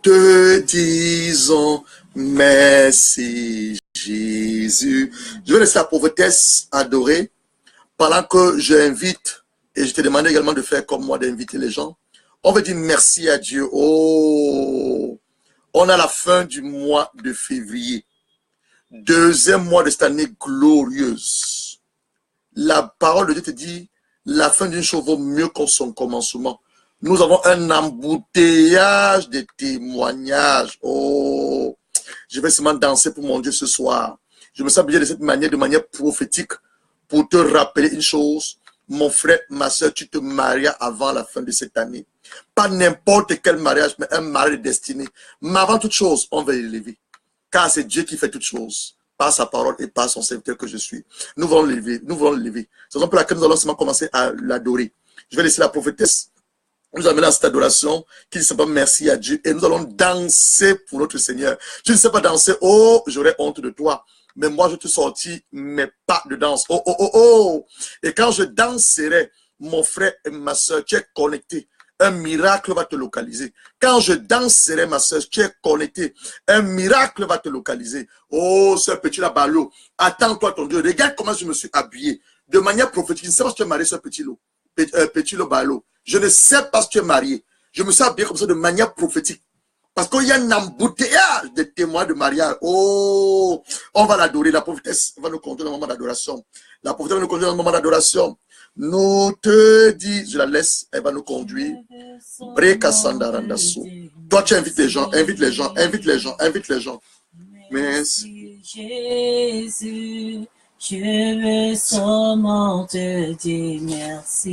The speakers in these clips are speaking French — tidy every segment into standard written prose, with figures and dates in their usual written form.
te disons merci Jésus. Je vais laisser la prophétesse adorer pendant que j'invite, et je te demandais également de faire comme moi, d'inviter les gens. On veut dire merci à Dieu. Oh, on a la fin du mois de février. Deuxième mois de cette année glorieuse. La parole de Dieu te dit, la fin d'une chose vaut mieux que son commencement. Nous avons un embouteillage de témoignages. Oh, je vais seulement danser pour mon Dieu ce soir. Je me sens obligé de manière prophétique, pour te rappeler une chose. Mon frère, ma soeur, tu te marias avant la fin de cette année. Pas n'importe quel mariage, mais un mariage destinée. Mais avant toute chose, on va l'élever. Car c'est Dieu qui fait toutes choses, par sa parole et par son serviteur que je suis. Nous voulons l'élever, nous voulons l'élever. C'est pour laquelle nous allons seulement commencer à l'adorer. Je vais laisser la prophétesse nous amener dans cette adoration qui ne dit pas merci à Dieu. Et nous allons danser pour notre Seigneur. Tu ne sais pas danser, oh, j'aurais honte de toi. Mais moi, je te sortis mes pas de danse. Oh, oh, oh, oh. Et quand je danserai, mon frère et ma soeur, tu es connecté. Un miracle va te localiser. Quand je danserai, ma soeur, tu es connecté. Un miracle va te localiser. Oh, sœur Petit Balo, attends-toi ton Dieu. Regarde comment je me suis habillé. De manière prophétique. Je ne sais pas si tu es marié, sœur Petit Balo. Je ne sais pas si tu es marié. Je me suis habillé comme ça de manière prophétique. Parce qu'il y a un embouteillage de témoins de mariage. Oh, on va l'adorer. La prophétesse va nous conduire dans le moment d'adoration. La prophétesse va nous conduire dans le moment d'adoration. Nous te dis, je la laisse, elle va nous conduire. Breka Sandarandasu. Toi, tu invites les gens, invite les gens, invite les gens, invite les gens. Merci. Jésus, je veux seulement te dire merci.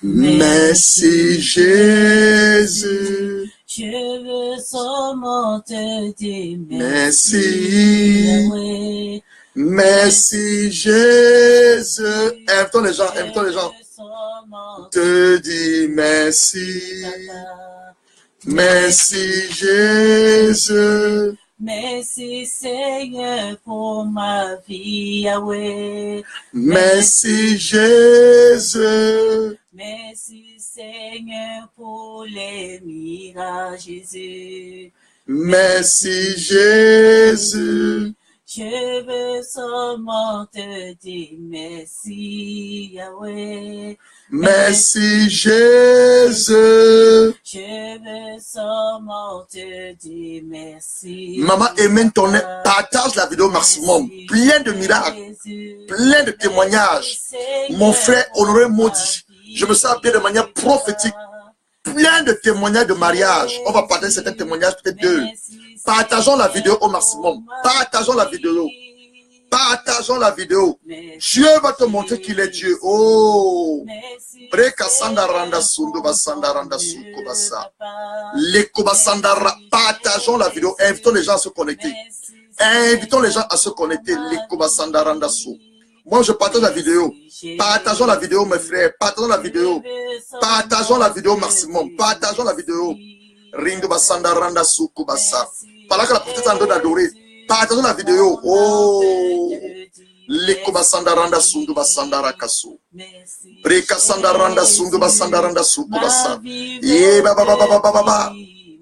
Merci Jésus. Je veux seulement te dire merci. Merci Jésus. Invitons les gens, invitons les gens. Te dis merci. Merci Jésus. Merci Seigneur pour ma vie, Yahweh. Merci Jésus. Merci Seigneur pour les miracles, Jésus. Merci Jésus. Je veux seulement te dire merci, Yahweh. Merci Jésus. Je veux seulement te dire merci. Maman, amen ton nez. Partage la vidéo maximum. Plein de miracles, plein de témoignages. Mon frère Honoré Maudit, je me sens bien de manière prophétique. Plein de témoignages de mariage. On va partager certains témoignages, peut-être deux. Partageons la vidéo au maximum. Partageons la vidéo. Partageons la vidéo. Dieu va te montrer qu'il est Dieu. Oh. Partageons la vidéo. Invitons les gens à se connecter. Invitons les gens à se connecter. Moi, je partage la vidéo. Partageons la vidéo, mes frères. Partageons la vidéo. Partageons la vidéo au maximum. Partageons la vidéo. Rindu basanda randa suku basa. Pendant que la petite est en train d'adorer, partageons la vidéo. Oh, leko basanda randa sundu basanda rakasu. Breka sanda randa sundu basanda randa suku basa. Ye ba ba ba ba ba ba ba.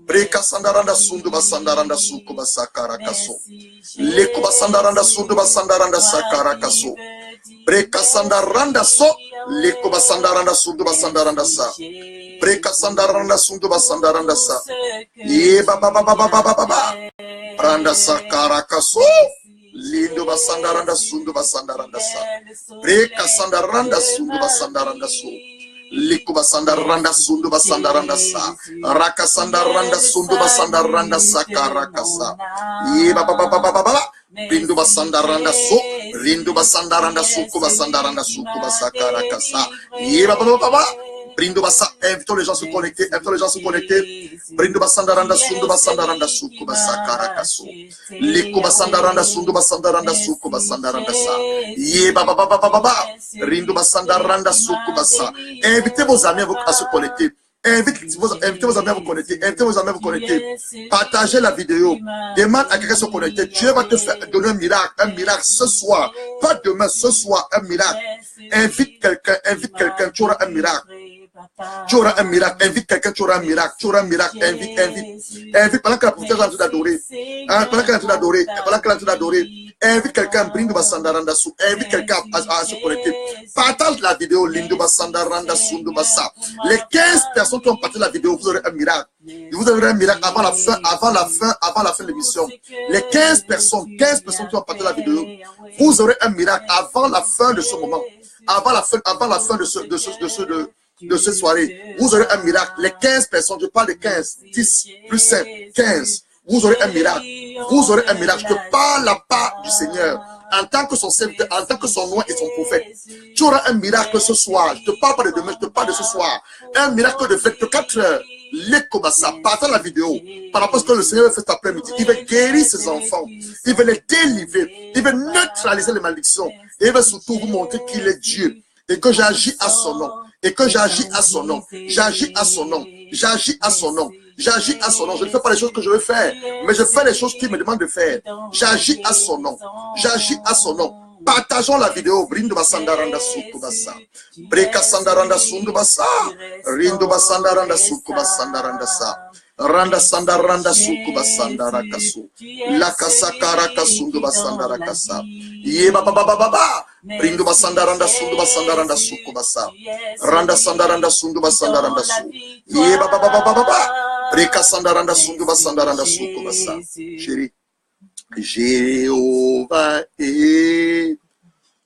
Breka sanda randa sundu basanda randa suku basa karakasu. Leko basanda randa sundu basanda randa sakarakasu. Breka sanda randa so. Leko basanda randa sundu basanda randa sa. Breka sandaranda sundu basandaranda sa. Ye ba ba ba ba ba ba ba ba. Randa sakara kaso. Lindo basandaranda sundu basandaranda sa. Breka sandaranda sundu basandaranda so. Liku basandaranda sundu basandaranda sa. Raka sandaranda sundu basandaranda sakara kasa. Ye ba ba ba ba ba ba ba. Rindu basandaranda so. Rindu basandaranda suku basandaranda suku basakara kasa. Ye ba ba ba ba ba. Brindo basa, invitons les gens à se connecter, invitons les gens à se connecter. Brindo basandaranda sundu basandaranda suku basakara kaso. Liku basandaranda sundu basandaranda suku basandaranda sa. Ye ba ba ba ba ba ba. Rindo basandaranda suku basa. Invitez vos amis à se connecter. Invitez vos amis à vous connecter. Invitez vos amis à vous connecter. Partagez la vidéo. Demande à quelqu'un de se connecter. Dieu va te faire donner un miracle ce soir. Pas demain, ce soir, un miracle. Invite quelqu'un, tu auras un miracle. Tu auras un miracle. Invite quelqu'un, tu auras un miracle. Tu auras un miracle. Invite, invite. Invite pendant que la prophétesse est en train d'adorer. Pendant qu'elle est en train d'adorer. Pendant qu'elle est en train d'adorer. Invite quelqu'un, Brindu Basandaranda Su. Invite quelqu'un à se connecter. Partage la vidéo, Lindu Basandaranda Sundu Basa. Les 15 personnes qui ont partagé la vidéo, vous aurez un miracle. Vous aurez un miracle avant la fin de l'émission. Les 15 personnes qui ont partagé la vidéo, vous aurez un miracle avant la fin de ce moment. Avant la fin de cette soirée, vous aurez un miracle. Les 15 personnes, je parle de 15, 10 plus 5, 15. Vous aurez un miracle. Vous aurez un miracle. Je parle la part du Seigneur. En tant que son serviteur, en tant que son nom et son prophète. Tu auras un miracle ce soir. Je ne te parle pas de demain, je te parle de ce soir. Un miracle de 24 heures. L'écobassa, partant la vidéo. Par rapport à ce que le Seigneur fait cet après-midi. Il veut guérir ses enfants. Il veut les délivrer. Il veut neutraliser les malédictions. Et il veut surtout vous montrer qu'il est Dieu. Et que j'agis à son nom. Et que j'agis à son nom. J'agis à son nom. J'agis à son nom. J'agis à son nom. Je ne fais pas les choses que je veux faire, mais je fais les choses qu'il me demande de faire. J'agis à son nom. J'agis à son nom. Partageons la vidéo. Brindu Basandaranda Sukubasa. Breka Sandaranda Sundubasa. Rindu Basandaranda Sukubasandaranda Sa. Randa Sandaranda Sukubasandarakasu. Lakasakara Sundubasandarakasa. Ye baba baba baba. Brindu Basandaranda Sundubasandaranda Sukubasa. Randa Sandaranda Sundubasandaranda Su. Ye baba baba baba. Breka Sandaranda Sundubasandaranda Sukubasa. Chérie. Jéhovah est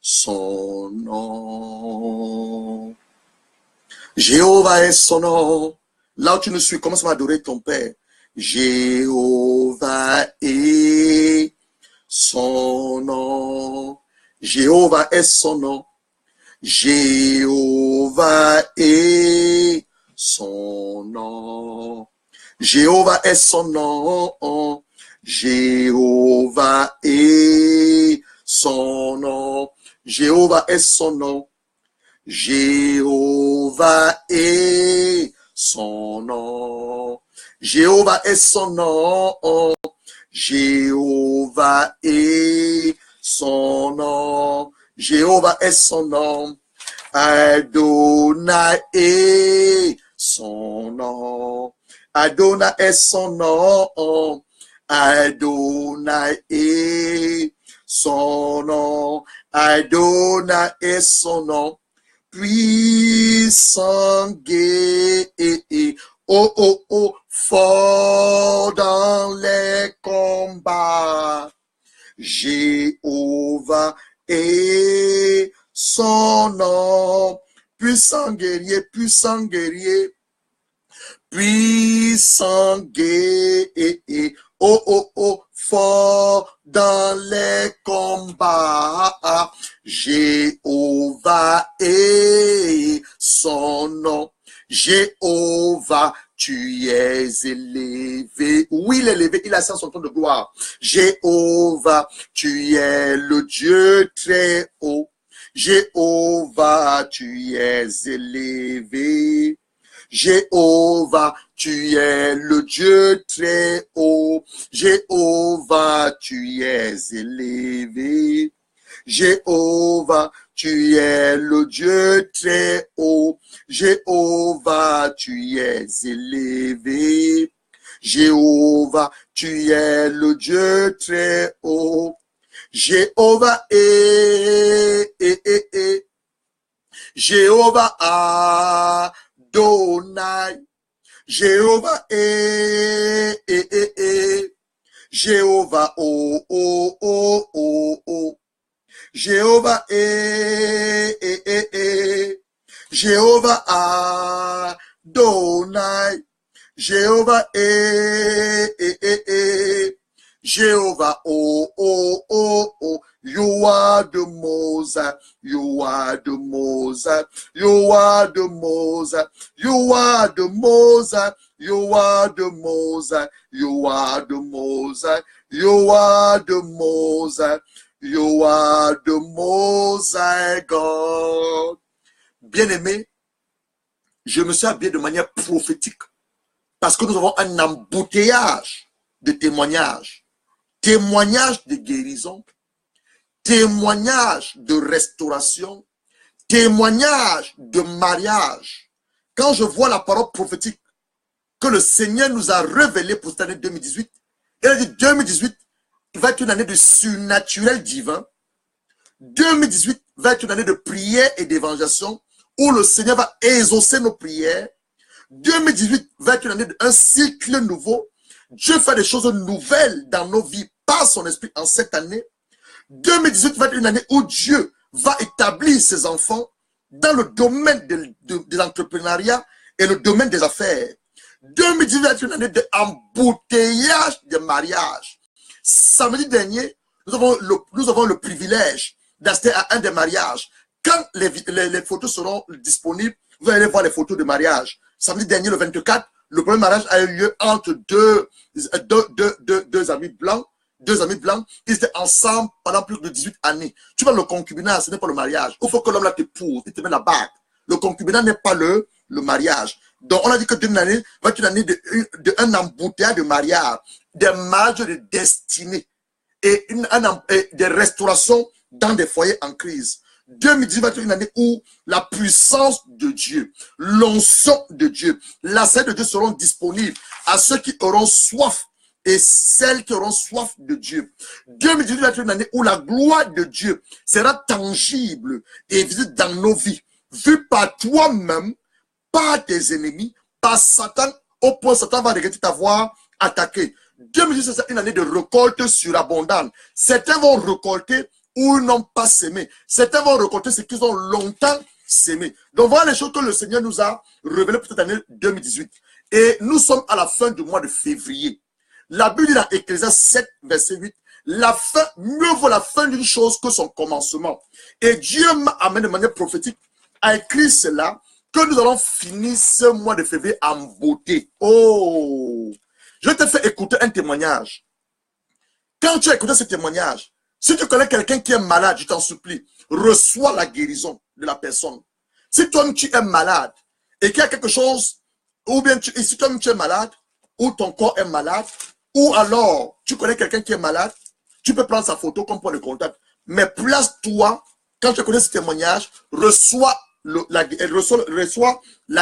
son nom. Jéhovah est son nom. Là où tu nous suis, commence à adorer ton Père. Jéhovah est son nom. Jéhovah est son nom. Jéhovah est son nom. Jéhovah est son nom. Jéhovah est son nom. Jéhovah est son nom. Jéhovah est son nom. Jéhovah est son nom. Jéhovah est son nom. Jéhovah est son nom. Adonai est son nom. Adonai est son nom. Adonai est son nom. Adonai est son nom. Puissant guerrier. Oh, oh, oh, fort dans les combats. Jéhovah est son nom. Puissant guerrier, puissant guerrier. Puissant guerrier. Oh, oh, oh, fort dans les combats. Jéhovah est son nom. Jéhovah, tu es élevé. Oui, il est élevé, il a son ton de gloire. Jéhovah, tu es le Dieu très haut. Jéhovah, tu es élevé. Jéhovah, tu es le Dieu très haut. Jéhovah, tu es élevé. Jéhovah, tu es le Dieu très haut. Jéhovah, tu es élevé. Jéhovah, tu es le Dieu très haut. Jéhovah est. Jéhovah Adonai. Jéhovah est. Jéhovah oh. Jéhovah est. Jéhovah Adonai. Jéhovah est. Jéhovah oh. You are the Moses. You are the Moses. You are the Moses. You are the Moses. You are the Moses. You are the Moses. You are the Moses. You are the Moses God. Bien-aimé, je me suis habillé de manière prophétique parce que nous avons un embouteillage de témoignages. Témoignages de guérison, témoignages de restauration, témoignages de mariage, quand je vois la parole prophétique que le Seigneur nous a révélée pour cette année 2018, il a dit 2018 va être une année de surnaturel divin. 2018 va être une année de prière et d'évangélisation où le Seigneur va exaucer nos prières. 2018 va être une année d'un cycle nouveau. Dieu fait des choses nouvelles dans nos vies par son esprit en cette année. 2018 va être une année où Dieu va établir ses enfants dans le domaine de l'entrepreneuriat et le domaine des affaires. 2018 va être une année d'embouteillage de mariage. Samedi dernier, nous avons le privilège d'assister à un des mariages. Quand les photos seront disponibles, vous allez voir les photos de mariage. Samedi dernier, le 24, le premier mariage a eu lieu entre deux amis blancs. Deux amis blancs, ils étaient ensemble pendant plus de 18 années. Tu vois, le concubinat, ce n'est pas le mariage. Il faut que l'homme là t'épouse, il te met la bague. Le concubinat n'est pas le mariage. Donc, on a dit que 2000 années va être une année d'un embouteillage de mariage, des mariages de destinée et des restaurations dans des foyers en crise. 2010 va être une année où la puissance de Dieu, l'onction de Dieu, la sainte de Dieu seront disponibles à ceux qui auront soif et celles qui auront soif de Dieu. 2018 va être une année où la gloire de Dieu sera tangible et visible dans nos vies, vue par toi-même, par tes ennemis, par Satan, au point où Satan va regretter t'avoir attaqué. 2018 c'est une année de récolte surabondante. Certains vont récolter où ils n'ont pas sémé. Certains vont récolter ce qu'ils ont longtemps sémé. Donc voilà les choses que le Seigneur nous a révélées pour cette année 2018. Et nous sommes à la fin du mois de février. La Bible dit dans Ecclésiaste 7, verset 8, mieux vaut la fin d'une chose que son commencement. Et Dieu m'a amené de manière prophétique à écrire cela, que nous allons finir ce mois de février en beauté. Oh! Je te fais écouter un témoignage. Quand tu as écouté ce témoignage, si tu connais quelqu'un qui est malade, je t'en supplie, reçois la guérison de la personne. Si toi tu es malade et qu'il y a quelque chose, ou bien si toi tu es malade, ou ton corps est malade, ou alors tu connais quelqu'un qui est malade, tu peux prendre sa photo comme point de contact. Mais place-toi, quand tu connais ce témoignage, reçois la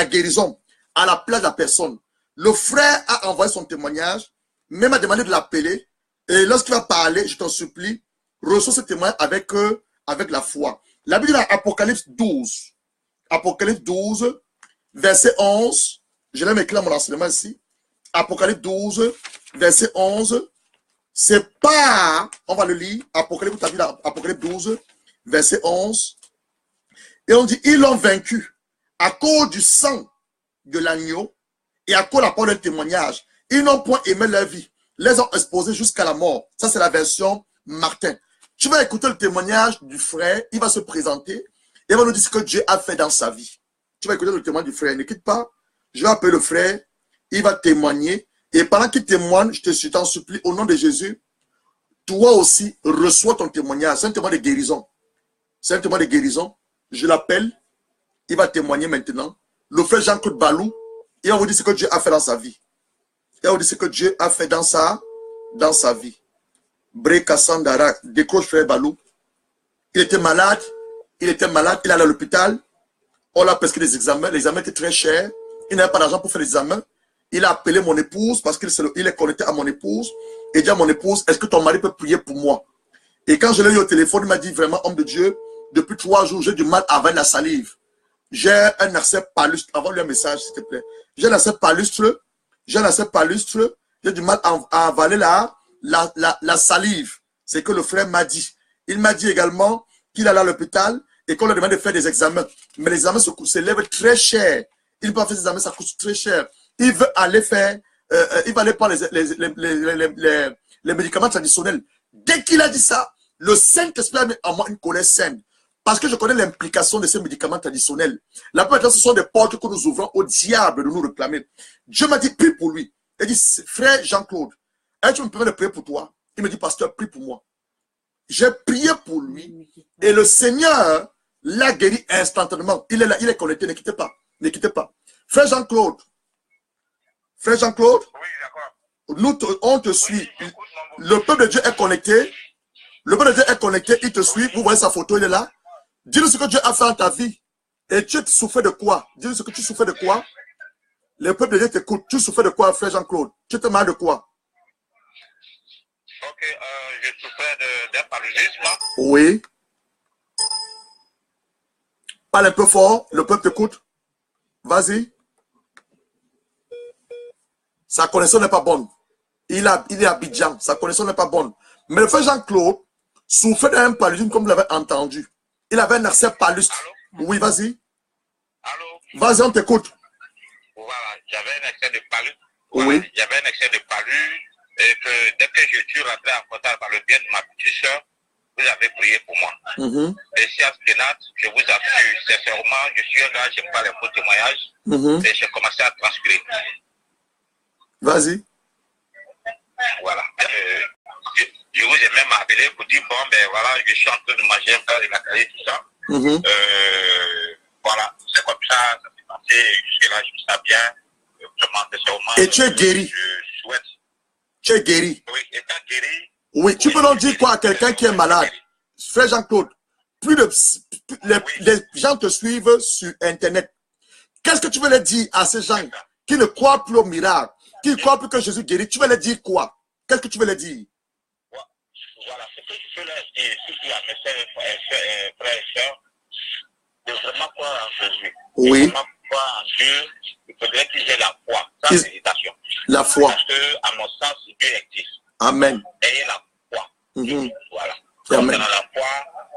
guérison à la place de la personne. Le frère a envoyé son témoignage, même a demandé de l'appeler, et lorsqu'il va parler, je t'en supplie, reçois ce témoignage avec la foi. La Bible dans Apocalypse 12, verset 11, je vais m'écrire mon enseignement ici. Apocalypse 12, verset 11, c'est pas, on va le lire, Apocalypse 12, verset 11, et on dit, ils l'ont vaincu à cause du sang de l'agneau et à cause de la parole d'un témoignage. Ils n'ont point aimé leur vie, les ont exposés jusqu'à la mort. Ça, c'est la version Martin. Tu vas écouter le témoignage du frère, il va se présenter, et il va nous dire ce que Dieu a fait dans sa vie. Tu vas écouter le témoignage du frère, ne quitte pas, je vais appeler le frère, il va témoigner, et pendant qu'il témoigne, je t'en supplie, au nom de Jésus, toi aussi, reçois ton témoignage. C'est un témoignage de guérison. C'est un témoignage de guérison. Je l'appelle, il va témoigner maintenant. Le frère Jean-Claude Balou, il va vous dire ce que Dieu a fait dans sa vie. Il va vous dire ce que Dieu a fait dans sa vie. Breka Sandara, décroche frère Balou. Il était malade, il allait à l'hôpital. On l'a prescrit des examens, les examens étaient très chers. Il n'avait pas d'argent pour faire les examens. Il a appelé mon épouse parce qu'il est connecté à mon épouse. Et dit à mon épouse, est-ce que ton mari peut prier pour moi? Et quand je l'ai eu au téléphone, il m'a dit vraiment, homme de Dieu, depuis 3 jours, j'ai du mal à avaler la salive. J'ai un accès palustre. Envoie-lui un message, s'il te plaît. J'ai un accès palustre. J'ai du mal à avaler la salive. C'est que le frère m'a dit. Il m'a dit également qu'il allait à l'hôpital et qu'on lui demande de faire des examens. Mais les examens s'élèvent très cher. Il ne peut pas faire des examens, ça coûte très cher. Il veut aller faire, il va aller prendre les médicaments traditionnels. Dès qu'il a dit ça, le Saint-Esprit a mis en moi une colère saine. Parce que je connais l'implication de ces médicaments traditionnels. La plupart du temps, ce sont des portes que nous ouvrons au diable de nous réclamer. Dieu m'a dit, prie pour lui. Il dit, frère Jean-Claude, tu me permets de prier pour toi? Il me dit, pasteur, prie pour moi. J'ai prié pour lui. Et le Seigneur l'a guéri instantanément. Il est là, il est connecté, ne quittez pas. Ne quittez pas. Frère Jean-Claude. Frère Jean-Claude. Oui, d'accord. On te suit. Le peuple de Dieu est connecté. Le peuple de Dieu est connecté, il te suit. Vous voyez sa photo, il est là. Dis-nous ce que Dieu a fait dans ta vie. Et tu souffrais de quoi? Dis-nous ce que tu souffrais de quoi? Le peuple de Dieu t'écoute. Tu souffrais de quoi, frère Jean-Claude? Tu étais malade de quoi? Ok, je souffrais d'un paludisme. Oui. Parle un peu fort, le peuple t'écoute. Vas-y. Sa connexion n'est pas bonne. Il est à Abidjan, sa connexion n'est pas bonne. Mais le frère Jean-Claude souffrait d'un paludisme comme vous l'avez entendu. Il avait un accès palustre. Oui, vas-y. Allô? Vas-y, on t'écoute. Voilà, j'avais un excès de palud. Oui. Voilà, j'avais un excès de palud et que dès que je suis rentré en contact par le bien de ma petite soeur, vous avez prié pour moi. Et si à Spinat, je vous assure, sincèrement, je suis un gars, j'aime pas les faux témoignages et j'ai commencé à transpirer. Vas-y. Voilà. Je vous ai même appelé pour dire, bon, ben voilà, je suis en train de manger un peu de la carie, tout ça. Voilà, c'est comme ça s'est passé, jusque-là, je me sens bien. Vraiment, sincèrement, et tu es guéri. Je souhaite. Tu es guéri. Oui, étant guéri. Oui, tu peux donc dire quoi à quelqu'un qui est malade? Frère Jean-Claude, les gens te suivent sur Internet. Qu'est-ce que tu veux leur dire à ces gens qui ne croient plus au miracle, qui ne croient plus que Jésus guérit? Tu veux leur dire quoi? Qu'est-ce que tu veux leur dire? Voilà, ce que je peux leur dire, surtout à mes frères et sœurs, de vraiment croire en Jésus. Oui. De vraiment croire en Dieu, il faudrait qu'ils aient la foi, sans hésitation. La foi. Parce que, à mon sens, Dieu existe. Amen. Ayez la foi. Voilà. Amen. Dans la foi,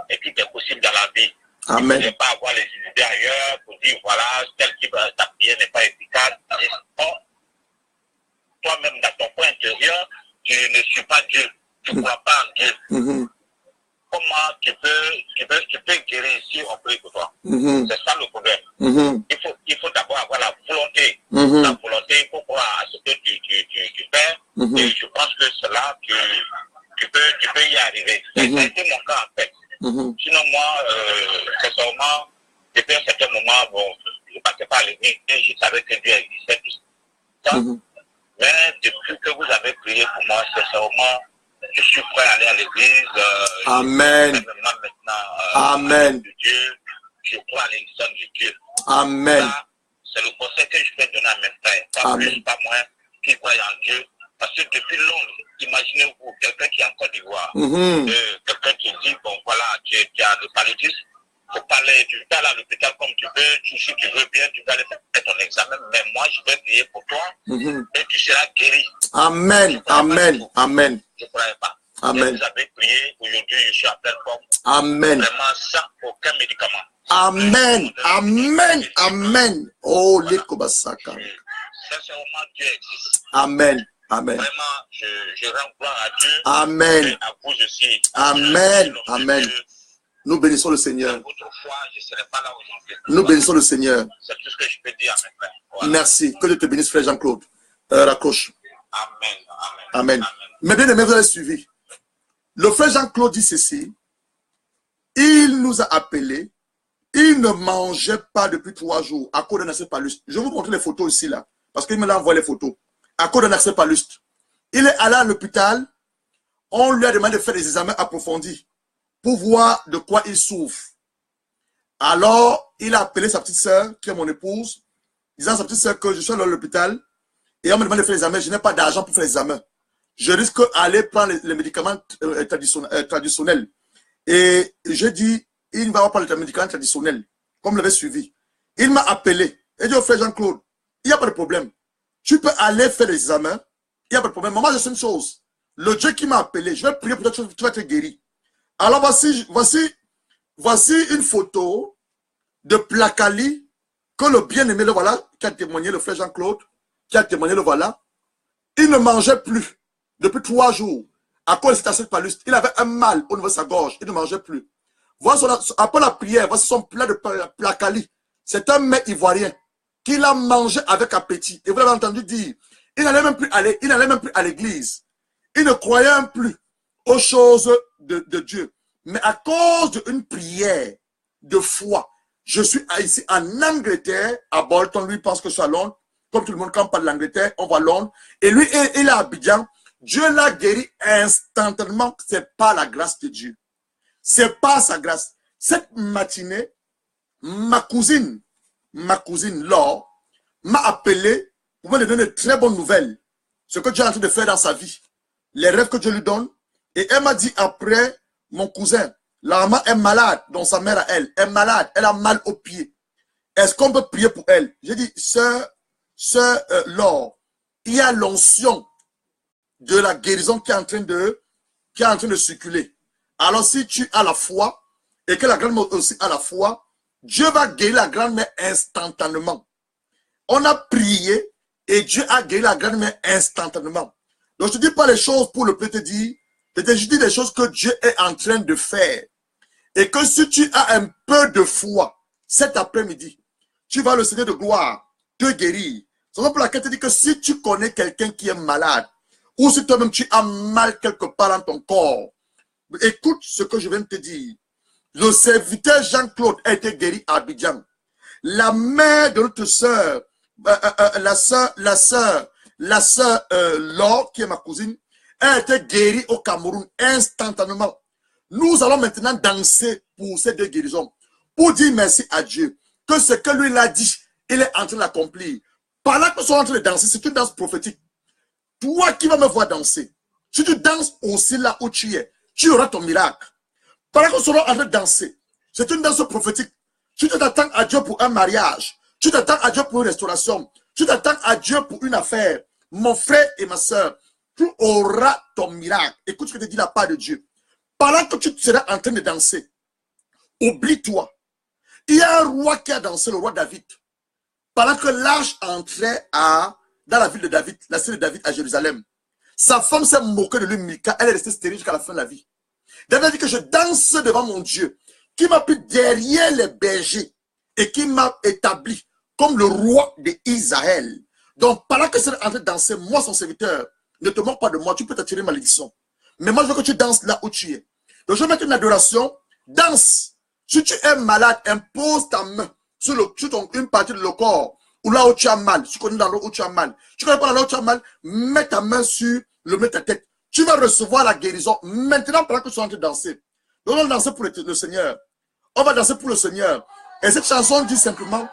et tout est possible dans la vie. Amen. Il ne faut pas avoir les idées ailleurs pour dire, voilà, tel type ta prière n'est pas efficace. Toi-même, dans ton coin intérieur, tu ne suis pas Dieu. Tu ne crois pas en Dieu. Comment tu peux guérir ici, on prie pour toi. C'est ça le problème. Il faut d'abord avoir la volonté. La volonté, il faut croire à ce que tu fais. Et je pense que cela, tu peux y arriver. Ça a été mon cas en fait. Sinon, moi, sincèrement, depuis un certain moment, bon, je passais par l'église et je savais que Dieu existait. Tout ça. Mais depuis que vous avez prié pour moi, sincèrement, je suis prêt à aller à l'église. Amen. Amen. De Dieu. Je crois à l'existence de Dieu. Amen. C'est le conseil que je peux donner à mes frères. Pas plus, pas moins, qui croient en Dieu. Parce que depuis Londres, imaginez-vous, quelqu'un qui est en Côte d'Ivoire, quelqu'un qui dit, bon voilà, tu as le paludisme, faut parler, tu peux aller à l'hôpital comme tu veux, si tu veux bien, tu peux aller faire ton examen, mais moi je vais prier pour toi et tu seras guéri. Amen, amen, amen. Je ne croyais pas. Amen. Et vous avez prié, aujourd'hui je suis en pleine forme. Amen. Vraiment sans aucun médicament. Amen, amen, amen. Oh, les Kobasaka. Sincèrement, Dieu existe. Amen, amen. Vraiment, je rends gloire à Dieu. Amen. Et à vous aussi. Amen, amen. Nous bénissons le Seigneur. Je serai pas là aujourd'hui. Nous bénissons le Seigneur. C'est tout ce que je peux dire à mes frères. Voilà. Merci. Que Dieu te bénisse, frère Jean-Claude. Raccroche. Amen, amen. Mais bien aimé, vous avez suivi. Le frère Jean-Claude dit ceci. Il nous a appelés. Il ne mangeait pas depuis 3 jours à cause d'un accès palustre. Je vais vous montrer les photos ici, là. Parce qu'il me l'a envoyé les photos. À cause d'un accès palustre. Il est allé à l'hôpital. On lui a demandé de faire des examens approfondis pour voir de quoi il souffre. Alors, il a appelé sa petite soeur, qui est mon épouse, disant à sa petite soeur que je suis allé à l'hôpital et on me demande de faire les examens. Je n'ai pas d'argent pour faire les examens. Je risque d'aller prendre les médicaments traditionnels. Et je dis, il ne va pas prendre les médicaments traditionnels, comme l'avait suivi. Il m'a appelé. Et dit au frère Jean-Claude, il n'y a pas de problème. Tu peux aller faire les examens. Il n'y a pas de problème. Maman, je sais une chose. Le Dieu qui m'a appelé, je vais prier pour toi, tu vas être guéri. Alors voici une photo de Placali que le bien-aimé, le voilà, qui a témoigné, le frère Jean-Claude, qui a témoigné, le voilà. Il ne mangeait plus depuis 3 jours à cause de cet acide palustre. Il avait un mal au niveau de sa gorge. Il ne mangeait plus. Après la prière, voici son plat de Placali. C'est un mets ivoirien qu'il a mangé avec appétit. Et vous l'avez entendu dire, il n'allait même plus à l'église. Il ne croyait plus aux choses de Dieu. Mais à cause d'une prière de foi, je suis ici en Angleterre, à Bolton, lui pense que je suis à Londres. Comme tout le monde, quand on parle de l'Angleterre, on va à Londres. Et lui, il est à Abidjan. Dieu l'a guéri instantanément. C'est pas la grâce de Dieu. C'est pas sa grâce. Cette matinée, ma cousine Laure, m'a appelé pour me donner de très bonnes nouvelles. Ce que Dieu est en train de faire dans sa vie. Les rêves que Dieu lui donne. Et elle m'a dit après, mon cousin, la maman est malade, donc sa mère à elle est malade, elle a mal au pied. Est-ce qu'on peut prier pour elle? J'ai dit, sœur Laure, il y a l'onction de la guérison qui est en train de circuler. Alors si tu as la foi, et que la grand-mère aussi a la foi, Dieu va guérir la grand-mère instantanément. On a prié, et Dieu a guéri la grand-mère instantanément. Donc je ne dis pas les choses pour le peut te dire, je dis des choses que Dieu est en train de faire. Et que si tu as un peu de foi, cet après-midi, tu vas le Seigneur de gloire te guérir. C'est pour laquelle je te dis que si tu connais quelqu'un qui est malade, ou si toi-même tu as mal quelque part dans ton corps, écoute ce que je viens de te dire. Le serviteur Jean-Claude a été guéri à Abidjan. La mère de notre sœur, la sœur Laure, qui est ma cousine, a été guérie au Cameroun instantanément. Nous allons maintenant danser pour ces deux guérisons. Pour dire merci à Dieu. Que ce que lui l'a dit, il est en train d'accomplir. Pendant que nous sommes en train de danser, c'est une danse prophétique. Toi qui vas me voir danser, si tu danses aussi là où tu es, tu auras ton miracle. Pendant que nous sommes en train de danser, c'est une danse prophétique. Si tu t'attends à Dieu pour un mariage, tu t'attends à Dieu pour une restauration, tu t'attends à Dieu pour une affaire, mon frère et ma soeur, tu auras ton miracle. Écoute ce que te dit la part de Dieu. Pendant que tu seras en train de danser, oublie-toi. Il y a un roi qui a dansé, le roi David. Pendant que l'arche entrait dans la ville de David, la cité de David à Jérusalem. Sa femme s'est moquée de lui, Mika. Elle est restée stérile jusqu'à la fin de la vie. David a dit que je danse devant mon Dieu, qui m'a pris derrière les bergers et qui m'a établi comme le roi d'Israël. Donc, pendant que c'est en train de danser, moi, son serviteur, ne te moque pas de moi, tu peux t'attirer malédiction. Mais moi, je veux que tu danses là où tu es. Donc, je vais mettre une adoration, danse. Si tu es malade, impose ta main sur une partie de le corps, ou là où tu as mal. Si tu connais dans l'eau où tu as mal. Tu connais pas dans l'eau où tu as mal, mets ta main sur ta tête. Tu vas recevoir la guérison maintenant pendant que tu es en train de danser. Donc, on va danser pour le Seigneur. On va danser pour le Seigneur. Et cette chanson dit simplement,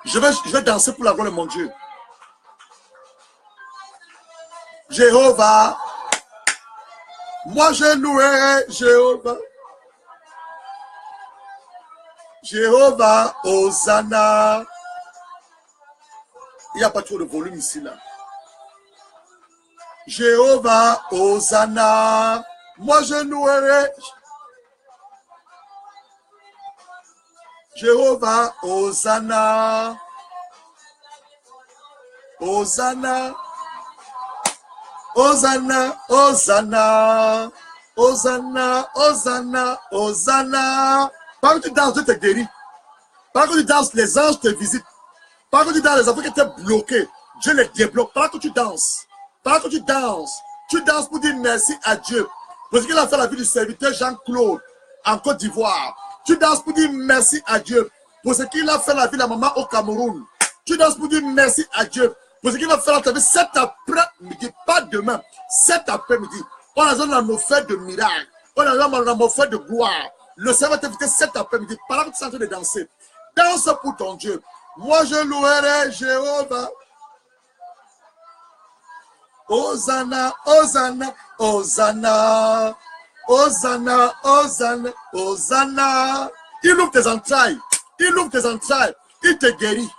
je vais danser pour la gloire de mon Dieu. Jéhovah, moi je louerai Jéhovah. Jéhovah, Hosanna. Il n'y a pas trop de volume ici, là. Jéhovah, Hosanna. Moi je louerai Jéhovah, Hosanna. Hosanna. Hosanna, Hosanna. Hosanna, Hosanna, Hosanna. Pendant que tu danses, Dieu te guérit. Pendant que tu danses, les anges te visitent. Pendant que tu danses, les enfants qui étaient bloqués, Dieu les débloque. Pendant que tu danses, tu danses pour dire merci à Dieu. Parce qu'il a fait la vie du serviteur Jean-Claude en Côte d'Ivoire. Tu danses pour dire merci à Dieu. Pour ce qu'il a fait la vie de la maman au Cameroun. Tu danses pour dire merci à Dieu. Pour ce qu'il va faire la vie cet après-midi, pas demain, cet après-midi. On a besoin de faire de miracles. On a besoin de faire de gloire. Le Seigneur va t'inviter cet après-midi. Pendant que tu es en train de danser, danse pour ton Dieu. Moi, je louerai Jéhovah. Hosanna, Hosanna, Hosanna. Hosanna, Hosanna, Hosanna. Il ouvre tes entrailles. Il ouvre tes entrailles. Il te guérit.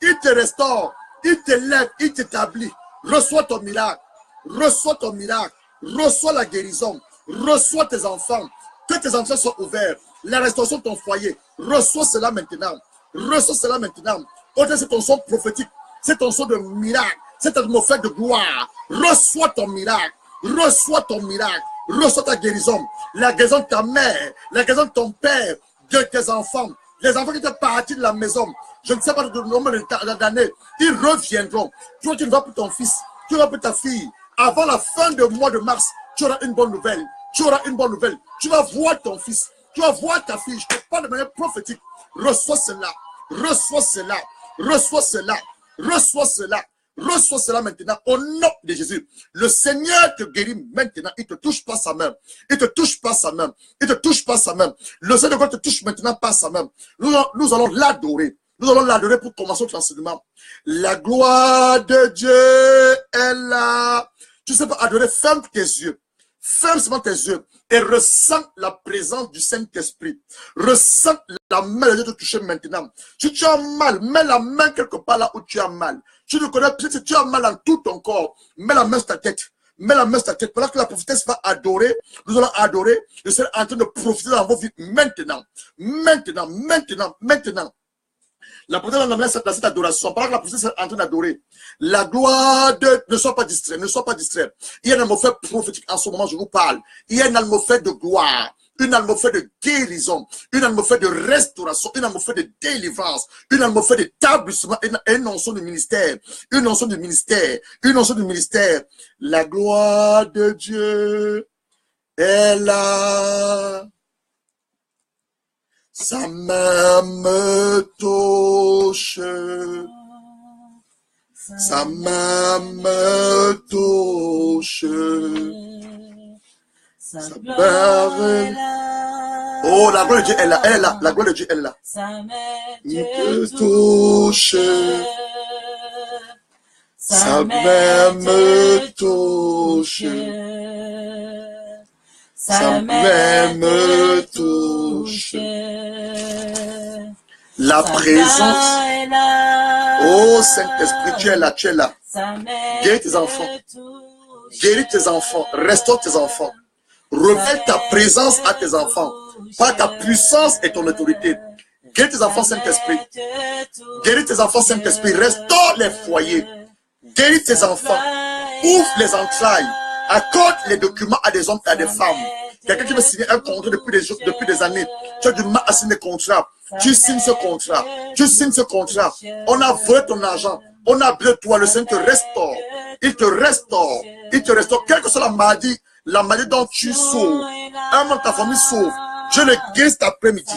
Il te restaure. Il te lève. Il t'établit. Reçois ton miracle. Reçois ton miracle. Reçois la guérison. Reçois tes enfants. Que tes enfants soient ouverts. La restauration de ton foyer. Reçois cela maintenant. Reçois cela maintenant. C'est ton son prophétique. C'est ton son de miracle. C'est ton offre de gloire. Reçois ton miracle. Reçois ton miracle. Reçois ta guérison. La guérison de ta mère. La guérison de ton père. De tes enfants. Les enfants qui étaient partis de la maison. Je ne sais pas le nombre d'années. Ils reviendront. Toi, tu vas pour ton fils. Tu vas pour ta fille. Avant la fin du mois de mars, tu auras une bonne nouvelle. Tu auras une bonne nouvelle. Tu vas voir ton fils. Tu vas voir ta fille. Je te parle de manière prophétique. Reçois cela. Reçois cela. Reçois cela. Reçois cela. Reçois cela maintenant au nom de Jésus. Le Seigneur te guérit maintenant. Il ne te touche pas sa main. Il ne te touche pas sa main. Il ne te touche pas sa main. Le Seigneur te touche maintenant pas sa main. Nous allons l'adorer. Nous allons l'adorer pour commencer notre enseignement. La gloire de Dieu est là. Tu sais pas adorer, ferme tes yeux. Ferme seulement tes yeux et ressens la présence du Saint-Esprit. Ressens la main de Dieu te toucher maintenant. Si tu as mal, mets la main quelque part là où tu as mal. Tu ne connais pas si tu as mal dans tout ton corps. Mets la main sur ta tête. Mets la main sur ta tête. Pendant que la prophétesse va adorer, nous allons adorer. Je serai en train de profiter dans vos vies maintenant. Maintenant, maintenant, maintenant. La prophétesse dans cette adoration, pendant que la prophétesse est en train d'adorer, la gloire de... Ne sois pas distrait, ne sois pas distrait. Il y a une atmosphère prophétique en ce moment, je vous parle. Il y a une atmosphère de gloire, une atmosphère de guérison, une atmosphère de restauration, une atmosphère de délivrance, une atmosphère d'établissement, une notion de ministère, une notion de ministère, une notion de ministère. La gloire de Dieu est là. Sa main me touche, sa main me touche, sa main... Oh, la gloire de Dieu est là, elle est là, la gloire de Dieu est là. Sa main Me touche, sa main me touche. Sa main me touche. La présence. Oh Saint-Esprit, tu es là, tu es là. Guéris tes enfants. Guéris tes enfants. Restaure tes enfants. Révèle ta présence à tes enfants. Par ta puissance et ton autorité. Guéris tes enfants, Saint-Esprit. Guéris tes enfants, Saint-Esprit. Restaure les foyers. Guéris tes enfants. Ouvre les entrailles. Accorde les documents à des hommes et à des femmes. Quelqu'un qui veut signer un contrat depuis des années. Tu as du mal à signer des contrats. Tu signes ce contrat. Tu signes ce contrat. On a volé ton argent. On a besoin de toi. Le Seigneur te restaure. Il te restaure. Il te restaure. Quelle que soit la maladie dont tu sauves. Un membre de ta famille sauve. Je le guéris cet après-midi.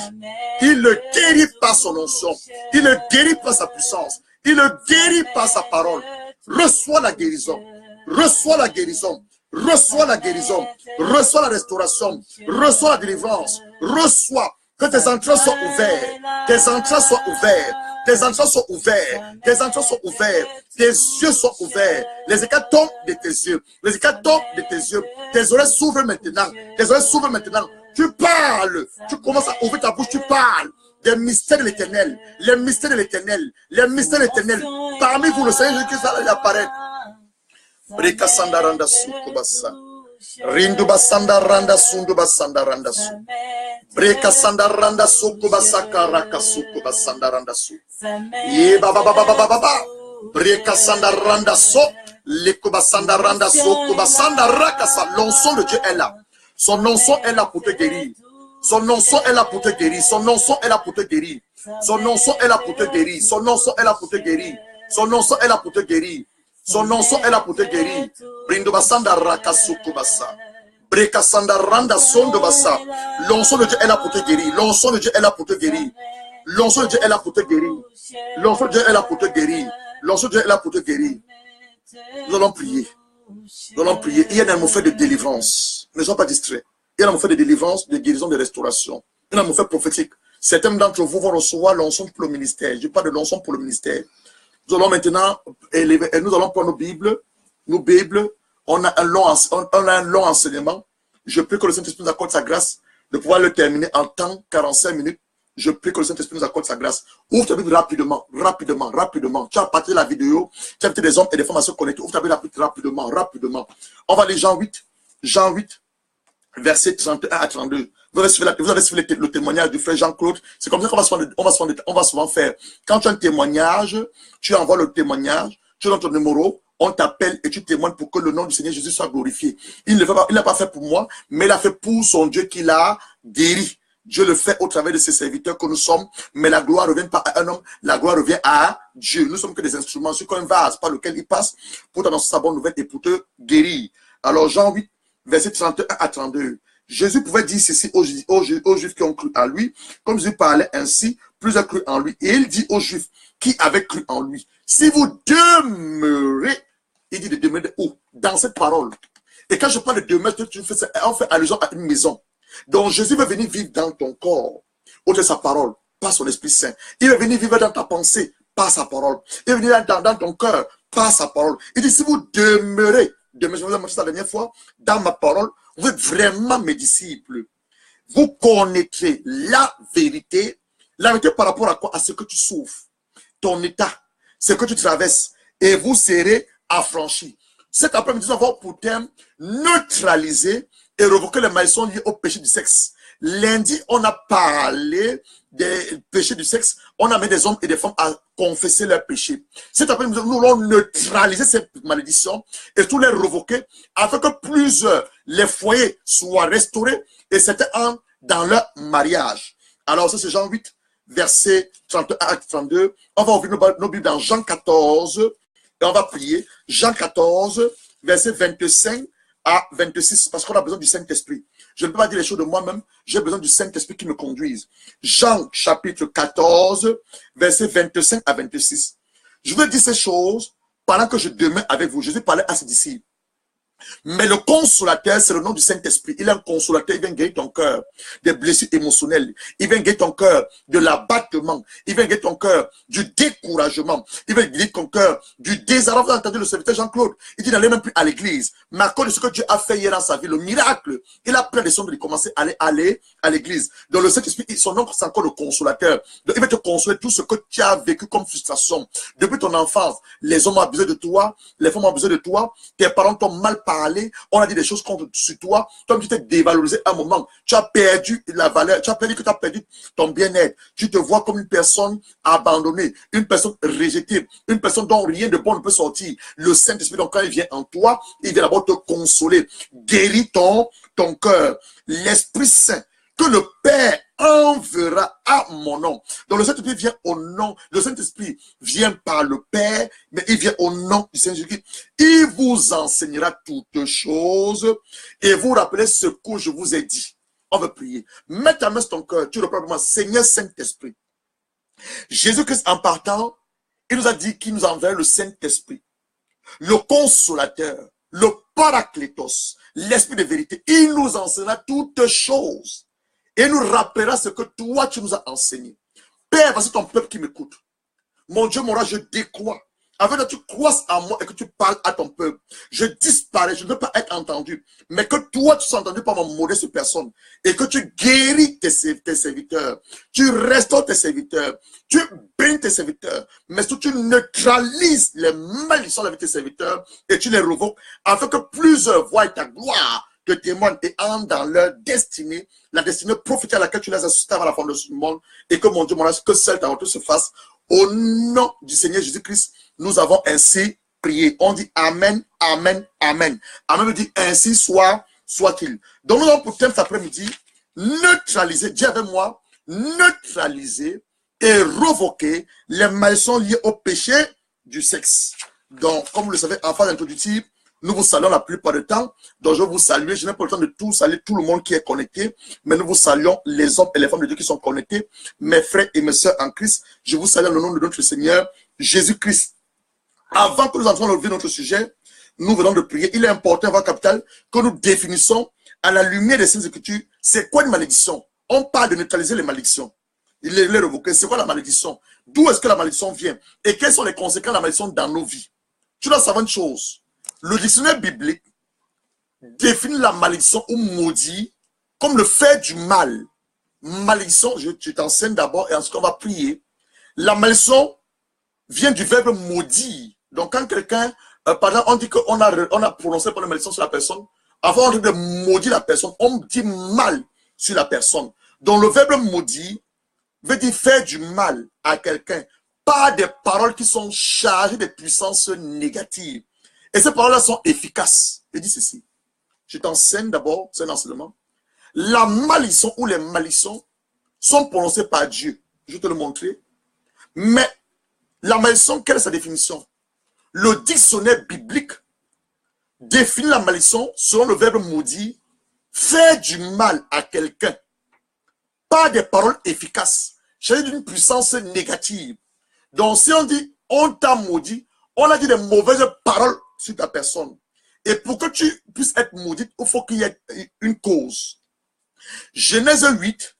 Il le guérit par son onction. Il le guérit par sa puissance. Il le guérit par sa parole. Reçois la guérison. Reçois la guérison. Reçois la guérison, reçois la restauration, reçois la délivrance, reçois que tes entrailles soient ouvertes, tes entrailles soient ouvertes, tes entrailles soient ouvertes, tes entrailles soient ouvertes, tes yeux soient ouverts, les écailles tombent de tes yeux, les écailles tombent de tes yeux, tes oreilles s'ouvrent maintenant, tes oreilles s'ouvrent maintenant, tu parles, tu commences à ouvrir ta bouche, tu parles des mystères de l'éternel, les mystères de l'éternel, les mystères de l'éternel, parmi vous le Seigneur Jésus-Christ apparaît. Breka sanda randa suku basa. Rindu basanda randa sundu basanda randa su. Breka sanda randa suku basa karaka suku basanda randa su. Ye baba baba baba baba. Breka sanda randa so. Leku basanda randa suku basanda rakasa. L'onction de Dieu est là. Son onction est là pour te guérir. Son onction est là pour te guérir. Son onction est là pour te guérir. Son onction est là pour te guérir. Son onction est là pour te guérir. Son onction est là pour te guérir. Son onction est là pour te guérir. Brindo basanda rakasuku basa. Breka sanda randa sondo basa. L'onction de Dieu est là pour te guérir. L'onction de Dieu est là pour te guérir. L'onction de Dieu est là pour te guérir. L'onction de Dieu est là pour te guérir. L'onction de Dieu est là pour te guérir. Nous allons prier. Nous allons prier. Il y a un atmosphère de délivrance. Ne sois pas distrait. Il y a un atmosphère de délivrance, de guérison, de restauration. Il y a un atmosphère prophétique. Certains d'entre vous vont recevoir l'onction pour le ministère. Je parle de l'onction pour le ministère. Nous allons maintenant élever, et nous allons prendre nos Bibles. On a un long enseignement. Je prie que le Saint-Esprit nous accorde sa grâce de pouvoir le terminer en temps 45 minutes. Je prie que le Saint-Esprit nous accorde sa grâce. Ouvre ta Bible rapidement. Tu as parti de la vidéo. Tu as invité des hommes et des femmes à se connecter. Ouvre ta Bible rapidement. On va aller Jean 8, versets 31 à 32. Vous avez suivi le témoignage du frère Jean-Claude. C'est comme ça qu'on va souvent faire. Quand tu as un témoignage, tu envoies le témoignage, tu donnes ton numéro, on t'appelle et tu témoignes pour que le nom du Seigneur Jésus soit glorifié. Il ne l'a pas fait pour moi, mais il a fait pour son Dieu qui l'a guéri. Dieu le fait au travers de ses serviteurs que nous sommes, mais la gloire ne revient pas à un homme, la gloire revient à Dieu. Nous sommes que des instruments, c'est comme un vase par lequel il passe pour t'annoncer sa bonne nouvelle et pour te guérir. Alors Jean 8, verset 31 à 32. Jésus pouvait dire ceci aux Juifs qui ont cru en lui. Comme Jésus parlait ainsi, plusieurs crurent en lui. Et il dit aux Juifs qui avaient cru en lui. Si vous demeurez, il dit de demeurer où? Dans cette parole. Et quand je parle de demeurer, on fait allusion à une maison. Donc Jésus veut venir vivre dans ton corps, au de sa parole, par son Esprit Saint. Il veut venir vivre dans ta pensée, par sa parole. Il veut venir dans ton cœur, par sa parole. Il dit, si vous demeurez, je vous ai montré ça la dernière fois, dans ma parole, vous êtes vraiment mes disciples. Vous connaîtrez la vérité par rapport à quoi? À ce que tu souffres, ton état, ce que tu traverses, et vous serez affranchis. Cet après-midi, nous avons pour thème neutraliser et révoquer les malédictions liées au péché du sexe. Lundi, on a parlé des péchés du sexe. On a mis des hommes et des femmes à confesser leurs péchés. Cet après-midi, nous allons neutraliser ces malédictions et tout les révoquer afin que plusieurs, les foyers soient restaurés et c'était dans leur mariage. Alors, ça c'est Jean 8, verset 31 à 32. On va ouvrir nos Bibles dans Jean 14 et on va prier. Jean 14, verset 25 à 26, parce qu'on a besoin du Saint-Esprit. Je ne peux pas dire les choses de moi-même, j'ai besoin du Saint-Esprit qui me conduise. Jean chapitre 14, verset 25 à 26. Je veux dire ces choses pendant que je demeure avec vous. Jésus parlait à ses disciples. Mais le consolateur, c'est le nom du Saint-Esprit. Il est un consolateur, il vient guérir ton cœur des blessures émotionnelles. Il vient guérir ton cœur de l'abattement. Il vient guérir ton cœur du découragement. Il vient guérir ton cœur du désarroi. Vous avez entendu le serviteur Jean-Claude. Il dit d'aller même plus à l'église. Mais à cause de ce que Dieu a fait hier dans sa vie, le miracle, il a pris la décision de commencer à aller à l'église. Dans le Saint-Esprit, son nom, c'est encore le consolateur. Donc, il va te consoler tout ce que tu as vécu comme frustration. Depuis ton enfance, les hommes ont abusé de toi, les femmes ont abusé de toi, tes parents t'ont mal parlé, on a dit des choses contre sur toi, toi tu t'es dévalorisé à un moment, tu as perdu la valeur, tu as perdu ton bien-être, tu te vois comme une personne abandonnée, une personne rejetée, une personne dont rien de bon ne peut sortir. Le Saint-Esprit, donc quand il vient en toi, il vient d'abord te consoler, guéris ton cœur, l'Esprit Saint, que le Père enverra à mon nom. Donc le Saint-Esprit vient au nom, le Saint-Esprit vient par le Père, mais il vient au nom du Seigneur Jésus-Christ. Il vous enseignera toutes choses et vous rappelez ce que je vous ai dit. On va prier. Mets ta main sur ton cœur, tu reprends pour moi, Seigneur Saint-Esprit. Jésus-Christ en partant, il nous a dit qu'il nous enverrait le Saint-Esprit, le consolateur, le paraclétos, l'Esprit de vérité. Il nous enseignera toutes choses. Et nous rappellera ce que toi, tu nous as enseigné. Père, voici ton peuple qui m'écoute. Mon Dieu, mon roi, je décrois. Afin que tu croisses en moi et que tu parles à ton peuple. Je disparais, je ne veux pas être entendu. Mais que toi, tu sois entendu par mon modeste personne. Et que tu guéris tes serviteurs. Tu restaures tes serviteurs. Tu bénis tes serviteurs. Mais surtout, tu neutralises les malédictions avec tes serviteurs. Et tu les revoques. Afin que plusieurs voient ta gloire, te témoignent et entrent dans leur destinée. La destinée prophétique à laquelle tu les as suscités avant la fondation du monde. Et que mon Dieu, mon roi, que seul ta volonté se fasse. Au nom du Seigneur Jésus-Christ, nous avons ainsi prié. On dit Amen, Amen, Amen. Amen veut dire ainsi soit-il. Donc nous avons pour thème cet après-midi, neutraliser, dis avec moi, neutraliser et revoquer les malédictions liées au péché du sexe. Donc, comme vous le savez, en phase introductive, nous vous saluons la plupart du temps. Donc, je vais vous saluer. Je n'ai pas le temps de tout saluer tout le monde qui est connecté. Mais nous vous saluons les hommes et les femmes de Dieu qui sont connectés. Mes frères et mes sœurs en Christ. Je vous salue dans le nom de notre Seigneur Jésus-Christ. Avant que nous entrions dans notre sujet, nous venons de prier. Il est important, voir capital, que nous définissons à la lumière des Saintes Écritures, c'est quoi une malédiction? On parle de neutraliser les malédictions. Il les révoquer. C'est quoi la malédiction? D'où est-ce que la malédiction vient? Et quelles sont les conséquences de la malédiction dans nos vies? Tu dois savoir une chose. Le dictionnaire biblique définit la malédiction ou maudit comme le fait du mal. Malédiction, je t'enseigne d'abord et ensuite on va prier. La malédiction vient du verbe maudire. Donc quand quelqu'un, par exemple, on dit qu'on a prononcé par la malédiction sur la personne, avant de maudire la personne, on dit mal sur la personne. Donc le verbe maudire veut dire faire du mal à quelqu'un par des paroles qui sont chargées de puissances négatives. Et ces paroles-là sont efficaces. Je dis ceci. Je t'enseigne d'abord, c'est un enseignement. La malédiction ou les malédictions sont prononcées par Dieu. Je vais te le montrer. Mais la malédiction, quelle est sa définition? Le dictionnaire biblique définit la malédiction selon le verbe maudit, faire du mal à quelqu'un par des paroles efficaces, chargées d'une puissance négative. Donc, si on dit, on t'a maudit, on a dit des mauvaises paroles sur ta personne. Et pour que tu puisses être maudit, il faut qu'il y ait une cause. Genèse 8,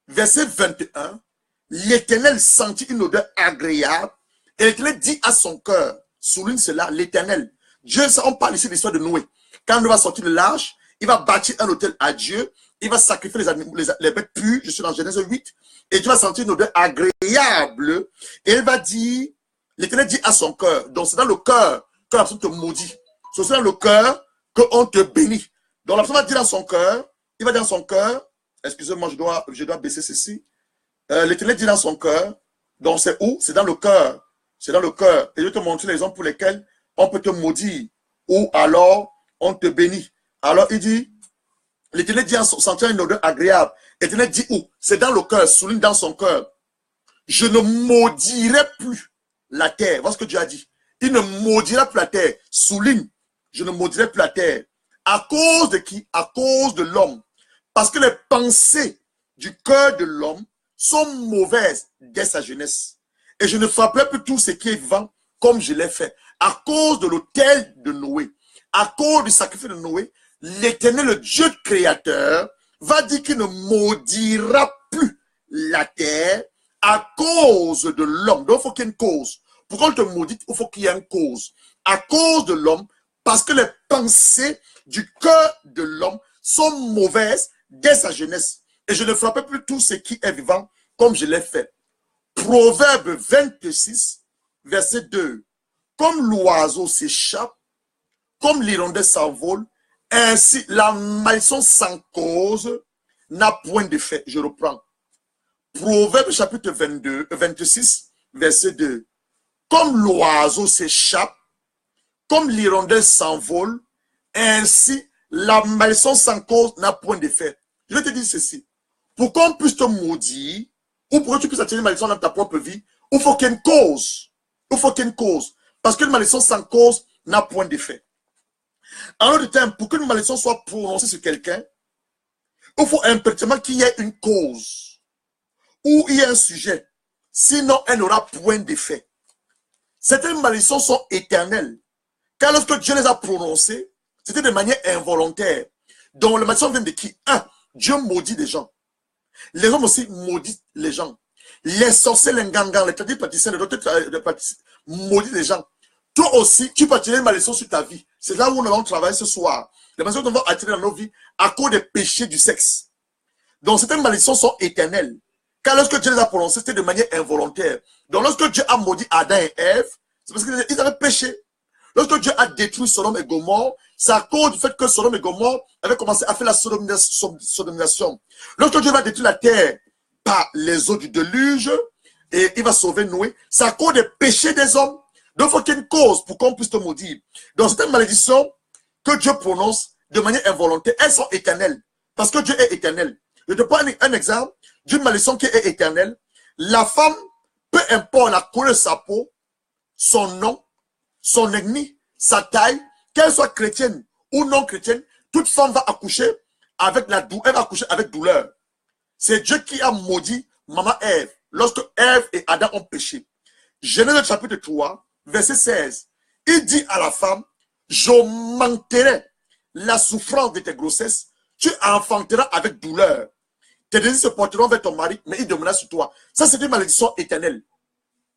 verset 21, l'Éternel sentit une odeur agréable et l'Éternel dit à son cœur, souligne cela, l'Éternel. Dieu, on parle ici de l'histoire de Noé. Quand Noé va sortir de l'arche, il va bâtir un autel à Dieu, il va sacrifier les animaux, les bêtes pures, je suis dans Genèse 8, et Dieu va sentir une odeur agréable, et il va dire, l'Éternel dit à son cœur, donc c'est dans le cœur que la personne te maudit, c'est dans le cœur qu'on te bénit. Donc la personne va dire dans son cœur, il va dire dans son cœur, excusez-moi, je dois baisser ceci, l'Éternel dit dans son cœur, donc c'est où? C'est dans le cœur, c'est dans le cœur, et je vais te montrer les raisons pour lesquelles on peut te maudire, ou alors on te bénit. Alors il dit, l'Éternel dit en sentant une odeur agréable. L'Éternel dit où? C'est dans le cœur, souligne dans son cœur. Je ne maudirai plus la terre. Voilà ce que Dieu a dit. Il ne maudira plus la terre. Souligne, je ne maudirai plus la terre. À cause de qui? À cause de l'homme. Parce que les pensées du cœur de l'homme sont mauvaises dès sa jeunesse. Et je ne frapperai plus tout ce qui est vivant comme je l'ai fait. À cause de l'autel de Noé, à cause du sacrifice de Noé, l'Éternel, le Dieu créateur, va dire qu'il ne maudira plus la terre à cause de l'homme. Donc, il faut qu'il y ait une cause. Pour qu'on te maudite, il faut qu'il y ait une cause. À cause de l'homme, parce que les pensées du cœur de l'homme sont mauvaises dès sa jeunesse. Et je ne frapperai plus tout ce qui est vivant comme je l'ai fait. Proverbe 26, verset 2. Comme l'oiseau s'échappe, comme l'hirondelle s'envole, ainsi la malédiction sans cause n'a point d'effet. Je reprends. Proverbe chapitre 26, verset 2. Comme l'oiseau s'échappe, comme l'hirondelle s'envole, ainsi la malédiction sans cause n'a point d'effet. Je vais te dire ceci. Pour qu'on puisse te maudire, ou pour que tu puisses attirer une malédiction dans ta propre vie, il faut qu'il y ait une cause. Il faut qu'il y ait une cause. Parce qu'une malédiction sans cause n'a point d'effet. En d'autres termes, pour qu'une malédiction soit prononcée sur quelqu'un, il faut impérativement qu'il y ait une cause. Ou il y a un sujet. Sinon, elle n'aura point d'effet. Certaines malédictions sont éternelles. Car lorsque Dieu les a prononcées, c'était de manière involontaire. Donc, la malédiction vient de qui? Un, Dieu maudit des gens. Les hommes aussi maudissent les gens. Les sorciers, les ngangans, les tradis praticiens, les docteurs maudissent les gens. Toi aussi, tu peux attirer une malédiction sur ta vie. C'est là où nous allons travailler ce soir. Les malédictions que nous allons attirer dans nos vies à cause des péchés du sexe. Donc, certaines malédictions sont éternelles. Car lorsque Dieu les a prononcées, c'était de manière involontaire. Donc, lorsque Dieu a maudit Adam et Ève, c'est parce qu'ils avaient péché. Lorsque Dieu a détruit Sodome et Gomorrhe, c'est à cause du fait que Sodome et Gomorrhe avaient commencé à faire la sodomisation. Lorsque Dieu va détruire la terre par les eaux du déluge, et il va sauver Noé, c'est à cause des péchés des hommes. Donc, il faut qu'il y ait une cause pour qu'on puisse te maudire. Donc, certaines malédictions que Dieu prononce de manière involontaire, elles sont éternelles. Parce que Dieu est éternel. Je te prends un exemple d'une malédiction qui est éternelle. La femme, peu importe la couleur de sa peau, son nom, son ennemi, sa taille, qu'elle soit chrétienne ou non chrétienne, toute femme va accoucher avec la douleur, elle va accoucher avec douleur. C'est Dieu qui a maudit maman Ève lorsque Ève et Adam ont péché. Genèse chapitre 3, verset 16. Il dit à la femme, j'augmenterai la souffrance de tes grossesses, tu enfanteras avec douleur. Tes désirs se porteront vers ton mari, mais il demeurera sur toi. Ça, c'est une malédiction éternelle.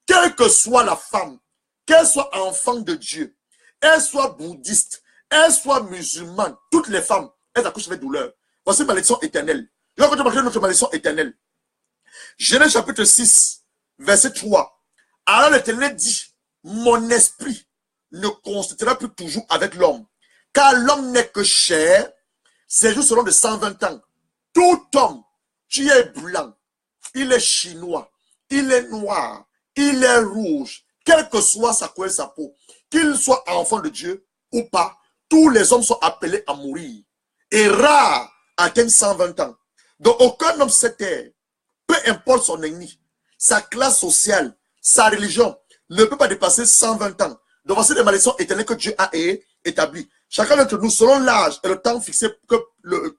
Quelle que soit la femme, qu'elle soit enfant de Dieu, elle soit bouddhiste, elle soit musulmane, toutes les femmes, elles accouchent avec douleur. Voici une malédiction éternelle. Je vais vous montrer notre malédiction éternelle. Genèse chapitre 6, verset 3. Alors l'Éternel dit, mon esprit ne constituera plus toujours avec l'homme, car l'homme n'est que chair, ses jours seront de 120 ans. Tout homme qui est blanc, il est chinois, il est noir, il est rouge, quelle que soit sa couleur, sa peau, qu'il soit enfant de Dieu ou pas, tous les hommes sont appelés à mourir. Et rares atteignent 120 ans. Donc aucun homme sur cette terre, peu importe son ennemi, sa classe sociale, sa religion, ne peut pas dépasser 120 ans. Donc voici les malédictions éternelles que Dieu a établies. Chacun d'entre nous, selon l'âge et le temps fixé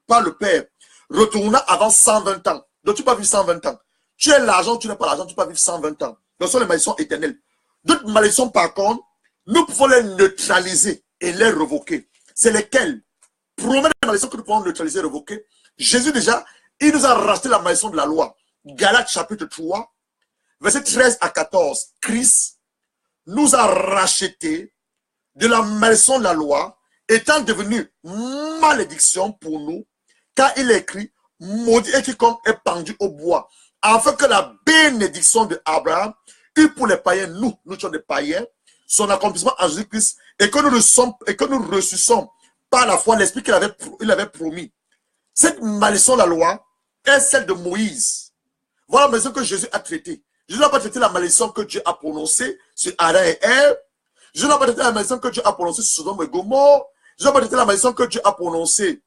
par le Père, retourna avant 120 ans. Donc tu peux vivre 120 ans. Tu es l'argent, tu n'es pas l'argent, tu peux vivre 120 ans. Ce sont les malédictions éternelles. D'autres malédictions, par contre, nous pouvons les neutraliser et les révoquer. C'est lesquelles? Première malédiction que nous pouvons neutraliser et révoquer. Jésus déjà, il nous a racheté la malédiction de la loi. Galates chapitre 3, verset 13 à 14. Christ nous a racheté de la malédiction de la loi, étant devenu malédiction pour nous, car il est écrit, maudit est quiconque est pendu au bois, afin que la bénédiction de Abraham, eut pour les païens, nous sommes des païens, son accomplissement en Jésus-Christ, et que nous ressuscitons par la foi l'esprit qu'il avait promis. Cette malédiction de la loi est celle de Moïse. Voilà la malédiction que Jésus a traitée. Jésus n'a pas traité la malédiction que Dieu a prononcée sur Adam et Ève. Jésus n'a pas traité la malédiction que Dieu a prononcée sur Sodome et Gomorrhe. Jésus n'a pas traité la malédiction que Dieu a prononcée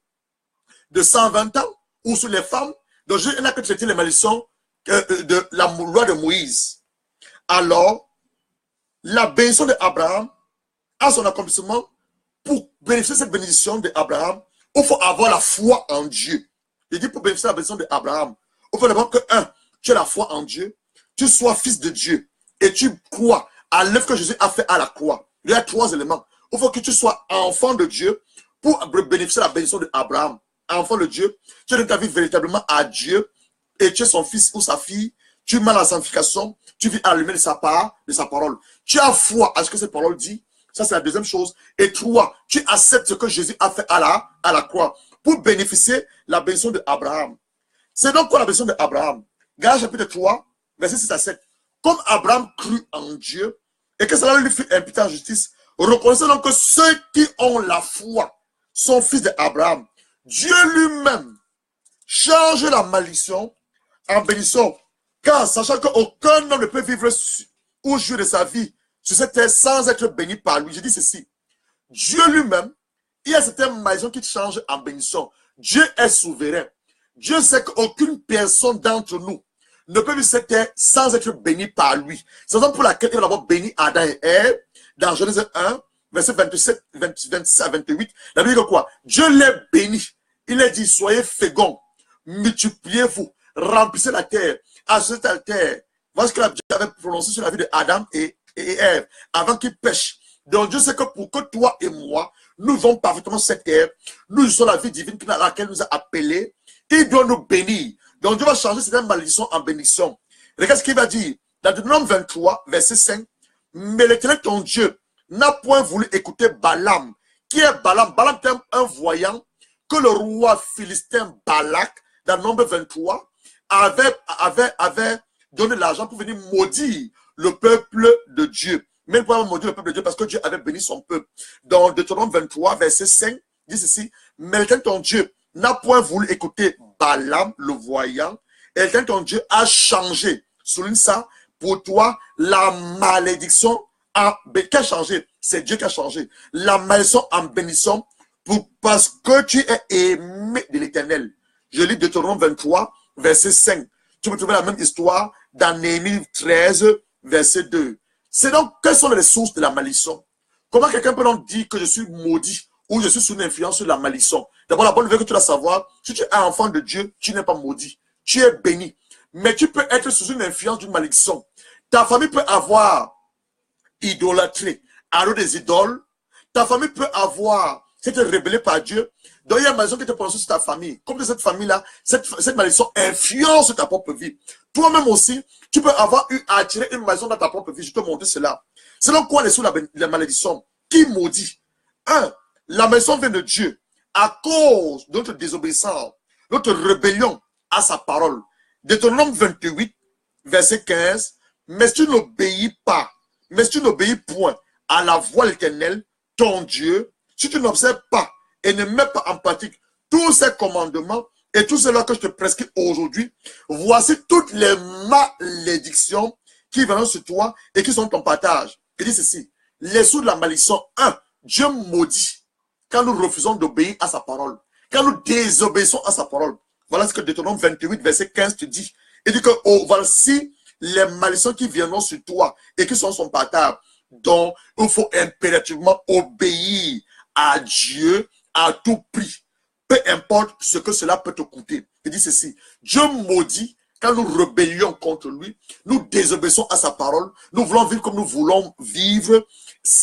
de 120 ans ou sur les femmes. Donc Jésus n'a que traité les malédictions de la loi de Moïse. Alors, la bénédiction d'Abraham a son accomplissement. Pour bénéficier de cette bénédiction d'Abraham, il faut avoir la foi en Dieu. Je dis pour bénéficier de la bénédiction d'Abraham, il faut d'abord que, tu aies la foi en Dieu, tu sois fils de Dieu et tu crois à l'œuvre que Jésus a fait à la croix. Il y a 3 éléments. Il faut que tu sois enfant de Dieu pour bénéficier de la bénédiction d'Abraham. Enfant de Dieu, tu donnes ta vie véritablement à Dieu et tu es son fils ou sa fille. Tu mets la sanctification, tu vis à l'humain de sa part, de sa parole. Tu as foi à ce que cette parole dit. Ça, c'est la deuxième chose. Et 3, tu acceptes ce que Jésus a fait à la croix pour bénéficier de la bénédiction d'Abraham. C'est donc quoi la bénédiction d'Abraham? Galates chapitre 3, verset 6 à 7. Comme Abraham crut en Dieu et que cela lui fut imputé en justice, reconnaissez donc que ceux qui ont la foi sont fils d'Abraham. Dieu lui-même change la malédiction en bénédiction. Car sachant qu'aucun homme ne peut vivre ou jouir de sa vie sur cette terre sans être béni par lui. Je dis ceci. Dieu lui-même, il y a certaines malédictions qui changent en bénédiction. Dieu est souverain. Dieu sait qu'aucune personne d'entre nous ne peut vivre cette terre sans être béni par lui. C'est la raison pour laquelle il va d'abord béni Adam et Ève dans Genèse 1, verset 27, 26 à 28. La Bible dit que quoi? Dieu les bénit. Il a dit, soyez féconds, multipliez-vous, remplissez la terre, asseyez la terre. Voilà ce que Dieu avait prononcé sur la vie de Adam et Ève, avant qu'ils pêchent. Donc Dieu sait que pour que toi et moi, nous vivons parfaitement cette terre, nous sommes la vie divine à laquelle nous a appelés, il doit nous bénir. Donc Dieu va changer cette malédiction en bénédiction. Regarde ce qu'il va dire. Dans Deutéronome 23, verset 5, mais l'Éternel ton Dieu n'a point voulu écouter Balaam. Qui est Balaam? Balaam est un voyant que le roi philistin Balak, dans Nombre 23, avait donné l'argent pour venir maudire le peuple de Dieu. Mais il ne pouvait pas maudire le peuple de Dieu parce que Dieu avait béni son peuple. Dans Deutéronome 23, verset 5, dit ceci, mais l'Éternel ton Dieu n'a point voulu écouter Balaam, le voyant, et l'Éternel ton Dieu a changé, souligne ça, pour toi, la malédiction qui a changé, c'est Dieu qui a changé, la malédiction en bénédiction, parce que tu es aimé de l'Éternel. Je lis Deutéronome 23, verset 5. Tu peux trouver la même histoire dans Néhémie 13, verset 2. C'est donc, quelles sont les sources de la malédiction? Comment quelqu'un peut donc dire que je suis maudit ou je suis sous une influence sur la malédiction? D'abord, la bonne nouvelle que tu dois savoir, si tu es un enfant de Dieu, tu n'es pas maudit. Tu es béni. Mais tu peux être sous une influence d'une malédiction. Ta famille peut avoir idolâtré, adoré des idoles. Ta famille peut avoir s'être rebellée par Dieu. Donc, il y a une malédiction qui te prononce sur ta famille. Comme de cette famille-là, cette malédiction influence ta propre vie. Toi-même aussi, tu peux avoir eu à attirer une malédiction dans ta propre vie. Je te montre cela. C'est donc quoi les sous la malédiction? Qui maudit? 1. La malédiction vient de Dieu à cause de notre désobéissance, notre rébellion à sa parole. Deutéronome 28, verset 15. Mais si tu n'obéis pas, mais si tu n'obéis point à la voix de l'Éternel, ton Dieu, si tu n'observes pas et ne mets pas en pratique tous ces commandements et tout cela que je te prescris aujourd'hui, voici toutes les malédictions qui viendront sur toi et qui sont ton partage. Il dit ceci, les sous de la malédiction, 1, Dieu maudit quand nous refusons d'obéir à sa parole, quand nous désobéissons à sa parole. Voilà ce que Deutéronome 28, verset 15 te dit. Il dit que voici les malédictions qui viendront sur toi et qui sont son partage. Donc, il faut impérativement obéir à Dieu à tout prix. Peu importe ce que cela peut te coûter. Il dit ceci, Dieu maudit quand nous rébellions contre lui, nous désobéissons à sa parole, nous voulons vivre comme nous voulons vivre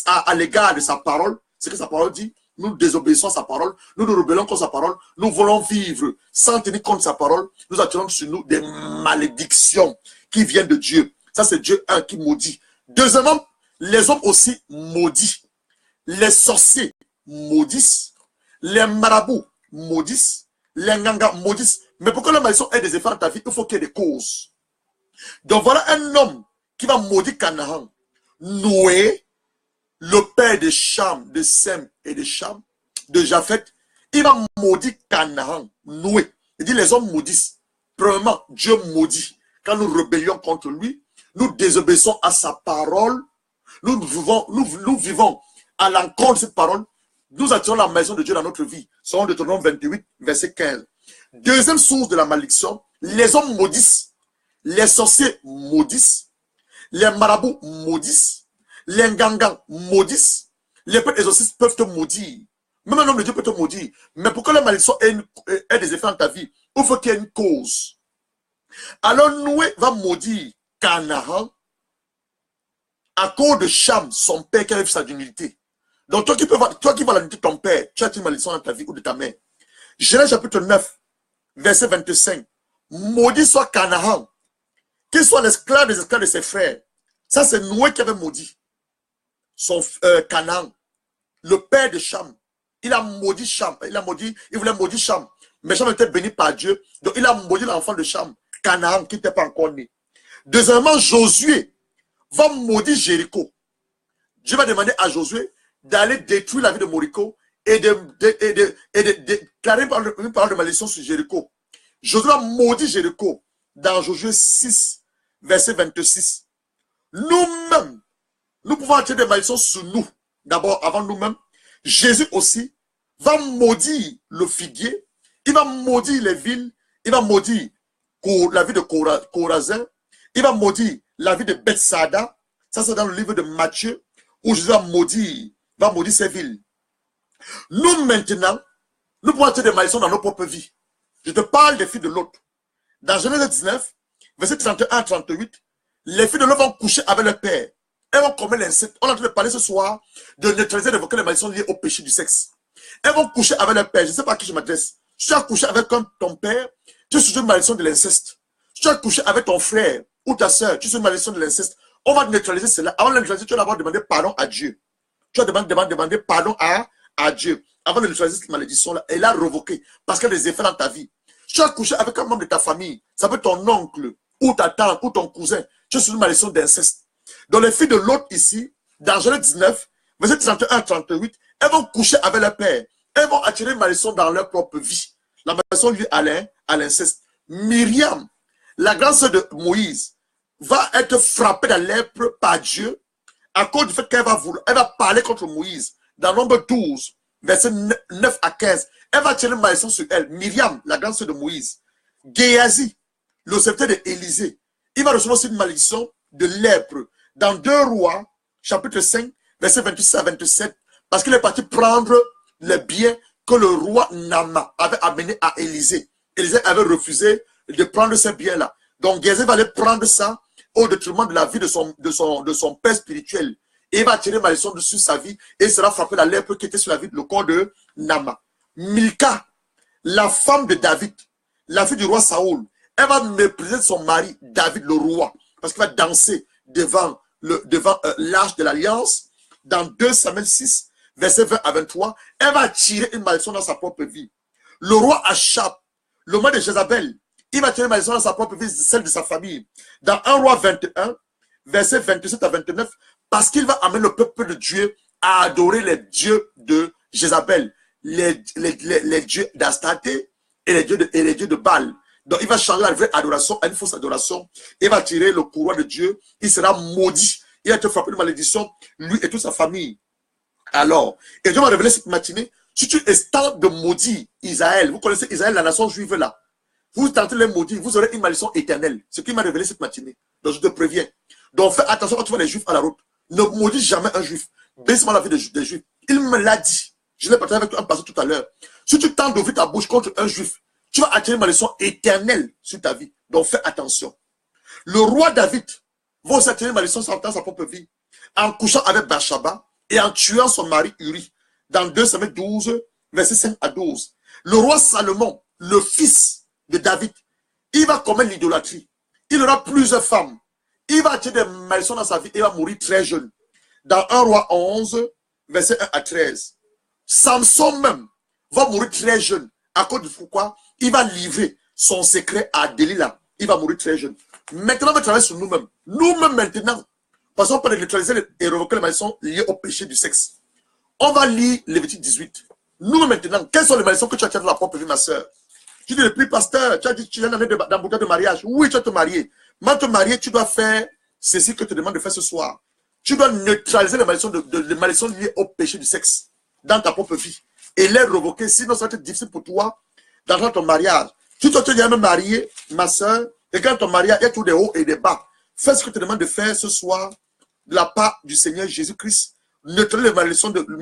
à l'égard de sa parole, c'est que sa parole dit, nous désobéissons à sa parole, nous nous rebellons contre sa parole, nous voulons vivre sans tenir compte de sa parole, nous attirons sur nous des malédictions qui viennent de Dieu. Ça, c'est Dieu, un, qui maudit. Deuxièmement, les hommes aussi maudits. Les sorciers maudissent, les marabouts maudissent, les ngangas maudissent. Mais pour que la malédiction ait des effets dans ta vie, il faut qu'il y ait des causes. Donc voilà un homme qui va maudire Canaan. Noé, le père de Cham, de Sem et de Cham, de Japheth, il va maudire Canaan. Noé. Il dit les hommes maudissent. Premièrement, Dieu maudit. Quand nous rébellions contre lui, nous désobéissons à sa parole, nous vivons à l'encontre de cette parole, nous attirons la maison de Dieu dans notre vie. Selon Deutéronome 28, verset 15. Deuxième source de la malédiction, les hommes maudissent, les sorciers maudissent, les marabouts maudissent, les ngangans maudissent, les prêtres exorcistes peuvent te maudire. Même un homme de Dieu peut te maudire. Mais pour que la malédiction ait des effets dans ta vie, il faut qu'il y ait une cause. Alors Noé va maudire Canaan à cause de Cham, son père qui avait fait sa dignité. Donc toi qui vas la nuiter de ton père, tu as une malédiction dans ta vie ou de ta mère. Genèse chapitre 9, verset 25. Maudit soit Canaan, qu'il soit l'esclave des esclaves de ses frères. Ça c'est Noé qui avait maudit son Canaan, le père de Cham. Il a maudit Cham, il voulait maudire Cham. Mais Cham était béni par Dieu, donc il a maudit l'enfant de Cham, Canaan, qui n'était pas encore né. Deuxièmement, Josué va maudire Jéricho. Dieu va demander à Josué d'aller détruire la ville de Jéricho et de déclarer une parole de malédiction sur Jéricho. Josué va maudire Jéricho dans Josué 6, verset 26. Nous-mêmes, nous pouvons attirer des malédictions sur nous. D'abord, avant nous-mêmes, Jésus aussi va maudire le figuier, il va maudire les villes, il va maudire la ville de Chorazin, il va maudire la ville de Bethsaida. Ça, c'est dans le livre de Matthieu, où Jésus va maudire ces villes. Nous, maintenant, nous pouvons attirer des malédictions dans nos propres vies. Je te parle des filles de Lot. Dans Genèse 19, verset 31 à 38, les filles de Lot vont coucher avec leur père. Elles vont commettre l'inceste. On est en train de parler ce soir de neutraliser, d'évoquer les malédictions liées au péché du sexe. Elles vont coucher avec leur père. Je ne sais pas à qui je m'adresse. Si tu as couché avec ton père, tu es sur une malédiction de l'inceste. Si tu as couché avec ton frère ou ta soeur, tu es sur une malédiction de l'inceste. On va neutraliser cela. Avant de neutraliser, tu vas d'abord demander pardon à Dieu. Tu vas demander pardon à Dieu. Avant de neutraliser cette malédiction-là, et la révoquer. Parce qu'elle a des effets dans ta vie. Si tu as couché avec un membre de ta famille, ça peut être ton oncle, ou ta tante, ou ton cousin. Tu es sur une malédiction d'inceste. Dans les filles de l'autre ici, dans Genèse 19, verset 31 à 38, elles vont coucher avec leur père. Elles vont attirer une malédiction dans leur propre vie. La malédiction liée à l'inceste. Myriam, la grande sœur de Moïse, va être frappée de la lèpre par Dieu à cause du fait qu'elle va parler contre Moïse. Dans Nombre 12, verset 9 à 15, elle va tirer une malédiction sur elle. Myriam, la grande sœur de Moïse. Géasi, le serviteur d'Élysée, il va recevoir aussi une malédiction de lèpre. Dans 2 Rois, chapitre 5, verset 26 à 27, parce qu'il est parti prendre les biens que le roi Nama avait amené à Élysée. Élysée avait refusé de prendre ces biens-là. Donc Géasi va aller prendre ça au détriment de la vie de son père spirituel. Et il va tirer malédiction sur sa vie et il sera frappé de la lèpre qui était sur la vie, le corps de Nama. Milka, la femme de David, la fille du roi Saoul, elle va mépriser son mari, David le roi, parce qu'il va danser devant l'arche de l'alliance. Dans 2 Samuel 6, verset 20 à 23, elle va tirer une malédiction dans sa propre vie. Le roi Achab, le mari de Jézabel, il va tirer une malédiction dans sa propre vie, celle de sa famille. Dans 1 roi 21, verset 27 à 29, parce qu'il va amener le peuple de Dieu à adorer les dieux de Jézabel, les dieux d'Astarté et les dieux de Baal. Donc il va changer la vraie adoration à une fausse adoration. Il va tirer le courroie de Dieu. Il sera maudit. Il va être frappé de malédiction, lui et toute sa famille. Alors, et Dieu m'a révélé cette matinée, si tu es temps de maudire Israël, vous connaissez Israël, la nation juive là, vous tentez de les maudire, vous aurez une malédiction éternelle. Ce qui m'a révélé cette matinée. Donc je te préviens. Donc fais attention quand tu vois les juifs à la route. Ne maudis jamais un juif. Baisse-moi la vie des juifs. Il me l'a dit. Je l'ai partagé avec un pasteur tout à l'heure. Si tu tentes d'ouvrir ta bouche contre un juif, tu vas attirer une malédiction éternelle sur ta vie. Donc fais attention. Le roi David va aussi attirer une malédiction dans sa propre vie en couchant avec Bathsheba et en tuant son mari Uri. Dans 2 Samuel 12, versets 5 à 12. Le roi Salomon, le fils de David, il va commettre l'idolâtrie. Il aura plusieurs femmes. Il va attirer des malédictions dans sa vie et il va mourir très jeune. Dans 1 roi 11, verset 1 à 13. Samson même va mourir très jeune. À cause de pourquoi? Il va livrer son secret à Delilah. Il va mourir très jeune. Maintenant, on va travailler sur nous-mêmes. Nous-mêmes maintenant, parce qu'on peut neutraliser et révoquer les malédictions liées au péché du sexe. On va lire Lévitique 18. Nous maintenant, quelles sont les malédictions que tu as dans la propre vie, ma soeur? Tu dis, le plus pasteur, tu as dit que tu viens d'embouteillage de mariage. Oui, tu vas te marier. Mais te marier, tu dois faire ceci que je te demande de faire ce soir. Tu dois neutraliser les malédictions liées au péché du sexe dans ta propre vie et les révoquer. Sinon, ça va être difficile pour toi dans ton mariage. Si tu te viens me marier, ma soeur, et quand ton mariage, il y a tout des hauts et des bas. Fais ce que je te demande de faire ce soir de la part du Seigneur Jésus-Christ. Neutraliser les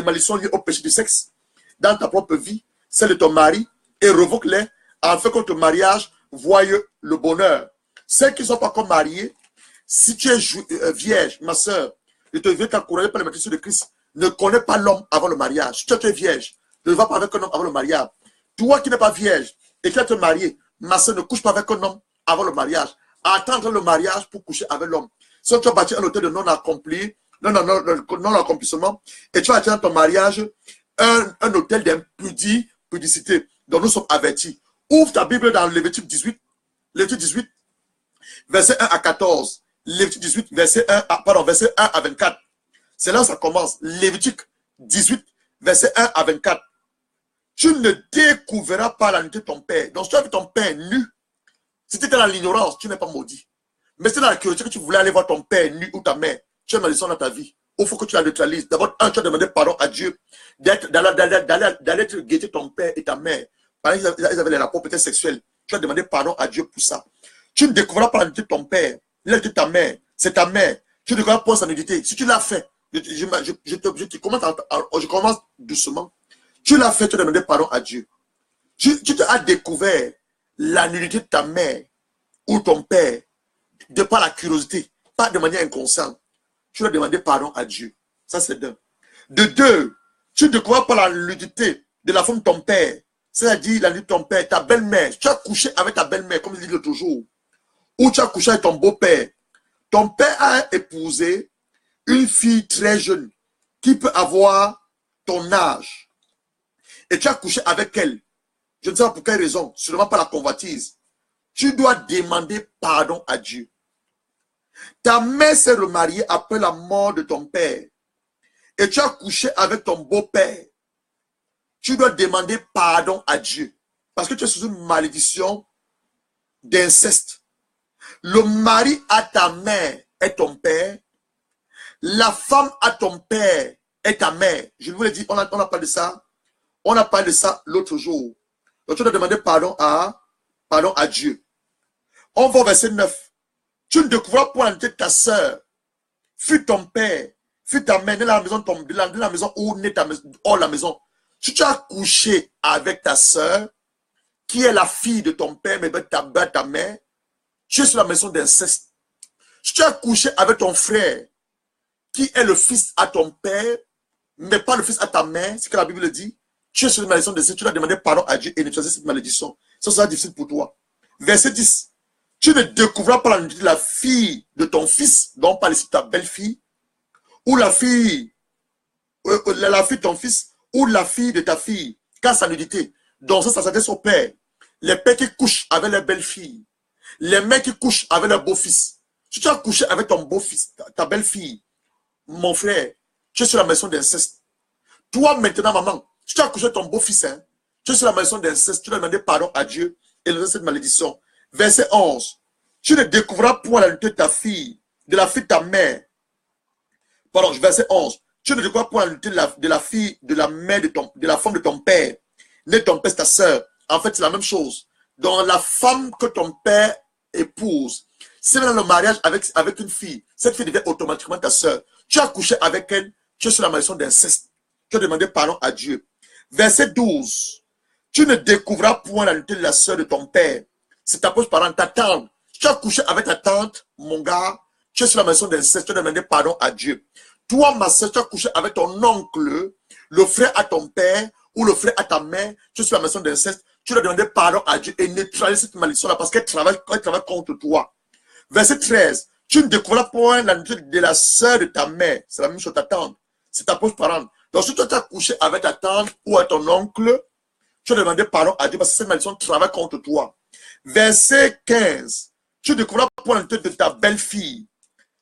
malédictions liées au péché du sexe dans ta propre vie, celle de ton mari, et revoque-les afin que ton mariage voie le bonheur. Ceux qui ne sont pas encore mariés, si tu es vierge, ma soeur, je te veux t'encourager par la malédiction de Christ. Ne connais pas l'homme avant le mariage. Si tu es vierge, ne va pas avec un homme avant le mariage. Toi qui n'es pas vierge et qui es marié, ma soeur, ne couche pas avec un homme avant le mariage. Attendre le mariage pour coucher avec l'homme. Si tu as bâti un hôtel de non-accompli, non-accomplissement, et tu as atteint ton mariage un hôtel d'impudicité. Donc nous sommes avertis. Ouvre ta Bible dans Lévitique 18, verset 1 à 14. Lévitique 18, verset 1 à 24. C'est là où ça commence. Lévitique 18, verset 1 à 24. Tu ne découvriras pas la nudité de ton père. Donc si tu as vu ton père nu, si tu étais dans l'ignorance, tu n'es pas maudit. Mais si c'est dans la curiosité que tu voulais aller voir ton père nu ou ta mère, tu as une malédiction dans ta vie. Il faut que tu la neutralises. D'abord, tu as demandé pardon à Dieu d'aller te guetter ton père et ta mère. Par exemple, ils avaient les rapports peut-être sexuels. Tu as demandé pardon à Dieu pour ça. Tu ne découvriras pas la nudité de ton père. La nudité de ta mère. C'est ta mère. Tu ne découvriras pas sa nudité. Si tu l'as fait, je commence doucement. Tu l'as fait, tu as demandé pardon à Dieu. Tu as découvert la nudité de ta mère ou ton père de par la curiosité, pas de manière inconsciente. Tu dois demander pardon à Dieu. Ça, c'est d'un. De deux, tu ne découvres pas la nudité de la femme de ton père. C'est-à-dire la nudité de ton père, ta belle-mère. Tu as couché avec ta belle-mère, comme il dit l'autre jour. Ou tu as couché avec ton beau-père. Ton père a épousé une fille très jeune qui peut avoir ton âge. Et tu as couché avec elle. Je ne sais pas pour quelle raison, seulement par la convoitise. Tu dois demander pardon à Dieu. Ta mère s'est remariée après la mort de ton père. Et tu as couché avec ton beau-père. Tu dois demander pardon à Dieu. Parce que tu es sous une malédiction d'inceste. Le mari à ta mère est ton père. La femme à ton père est ta mère. Je vous l'ai dit, on a parlé de ça. On a parlé de ça l'autre jour. Donc tu dois demander pardon à Dieu. On va au verset 9. Tu ne découvriras point la nudité de ta soeur, fut ton père, fut ta mère, de la maison où naît ta maison, hors la maison. Si tu as couché avec ta soeur, qui est la fille de ton père, mais ta mère, tu es sur la maison d'inceste. Si tu as couché avec ton frère, qui est le fils à ton père, mais pas le fils à ta mère, c'est ce que la Bible dit, tu es sur une malédiction d'inceste, tu dois demander pardon à Dieu et neutraliser cette malédiction. Ça sera difficile pour toi. Verset 10. Tu ne découvriras pas la nudité de la fille de ton fils, donc pas ici ta belle-fille, ou la fille de ton fils, ou la fille de ta fille, car sa nudité. Donc ça s'adresse au père. Les pères qui couchent avec les belles-filles, les mères qui couchent avec leur beau-fils. Si tu as couché avec ton beau-fils, ta belle-fille, mon frère, tu es sur la maison d'inceste. Toi maintenant, maman, si tu as couché avec ton beau-fils, hein, tu es sur la maison d'inceste, tu dois demander pardon à Dieu et lever cette malédiction. Verset 11. Tu ne découvriras point la nudité de ta fille, de la fille de ta mère. Pardon, verset 11. Tu ne découvriras point la nudité de la fille, de la mère de la femme de ton père. Né de ton père, c'est ta sœur. En fait, c'est la même chose. Dans la femme que ton père épouse, c'est dans le mariage avec une fille. Cette fille devient automatiquement ta sœur. Tu as couché avec elle, tu es sur la malédiction d'inceste. Tu as demandé pardon à Dieu. Verset 12. Tu ne découvriras point la nudité de la sœur de ton père. C'est ta poche parent, ta tante. Tu as couché avec ta tante, mon gars. Tu es sur la maison d'inceste, tu as demandé pardon à Dieu. Toi, ma soeur, tu as couché avec ton oncle, le frère à ton père ou le frère à ta mère. Tu es sur la maison d'inceste, tu dois demander pardon à Dieu et neutraliser cette malédiction-là parce qu'elle travaille contre toi. Verset 13. Tu ne découvriras point la nudité de la sœur de ta mère. C'est la même chose, ta tante. C'est ta poche parente. Donc, si toi, tu as couché avec ta tante ou à ton oncle, tu as demandé pardon à Dieu parce que cette malédiction travaille contre toi. Verset 15. Tu ne découvriras point la nudité de ta belle-fille.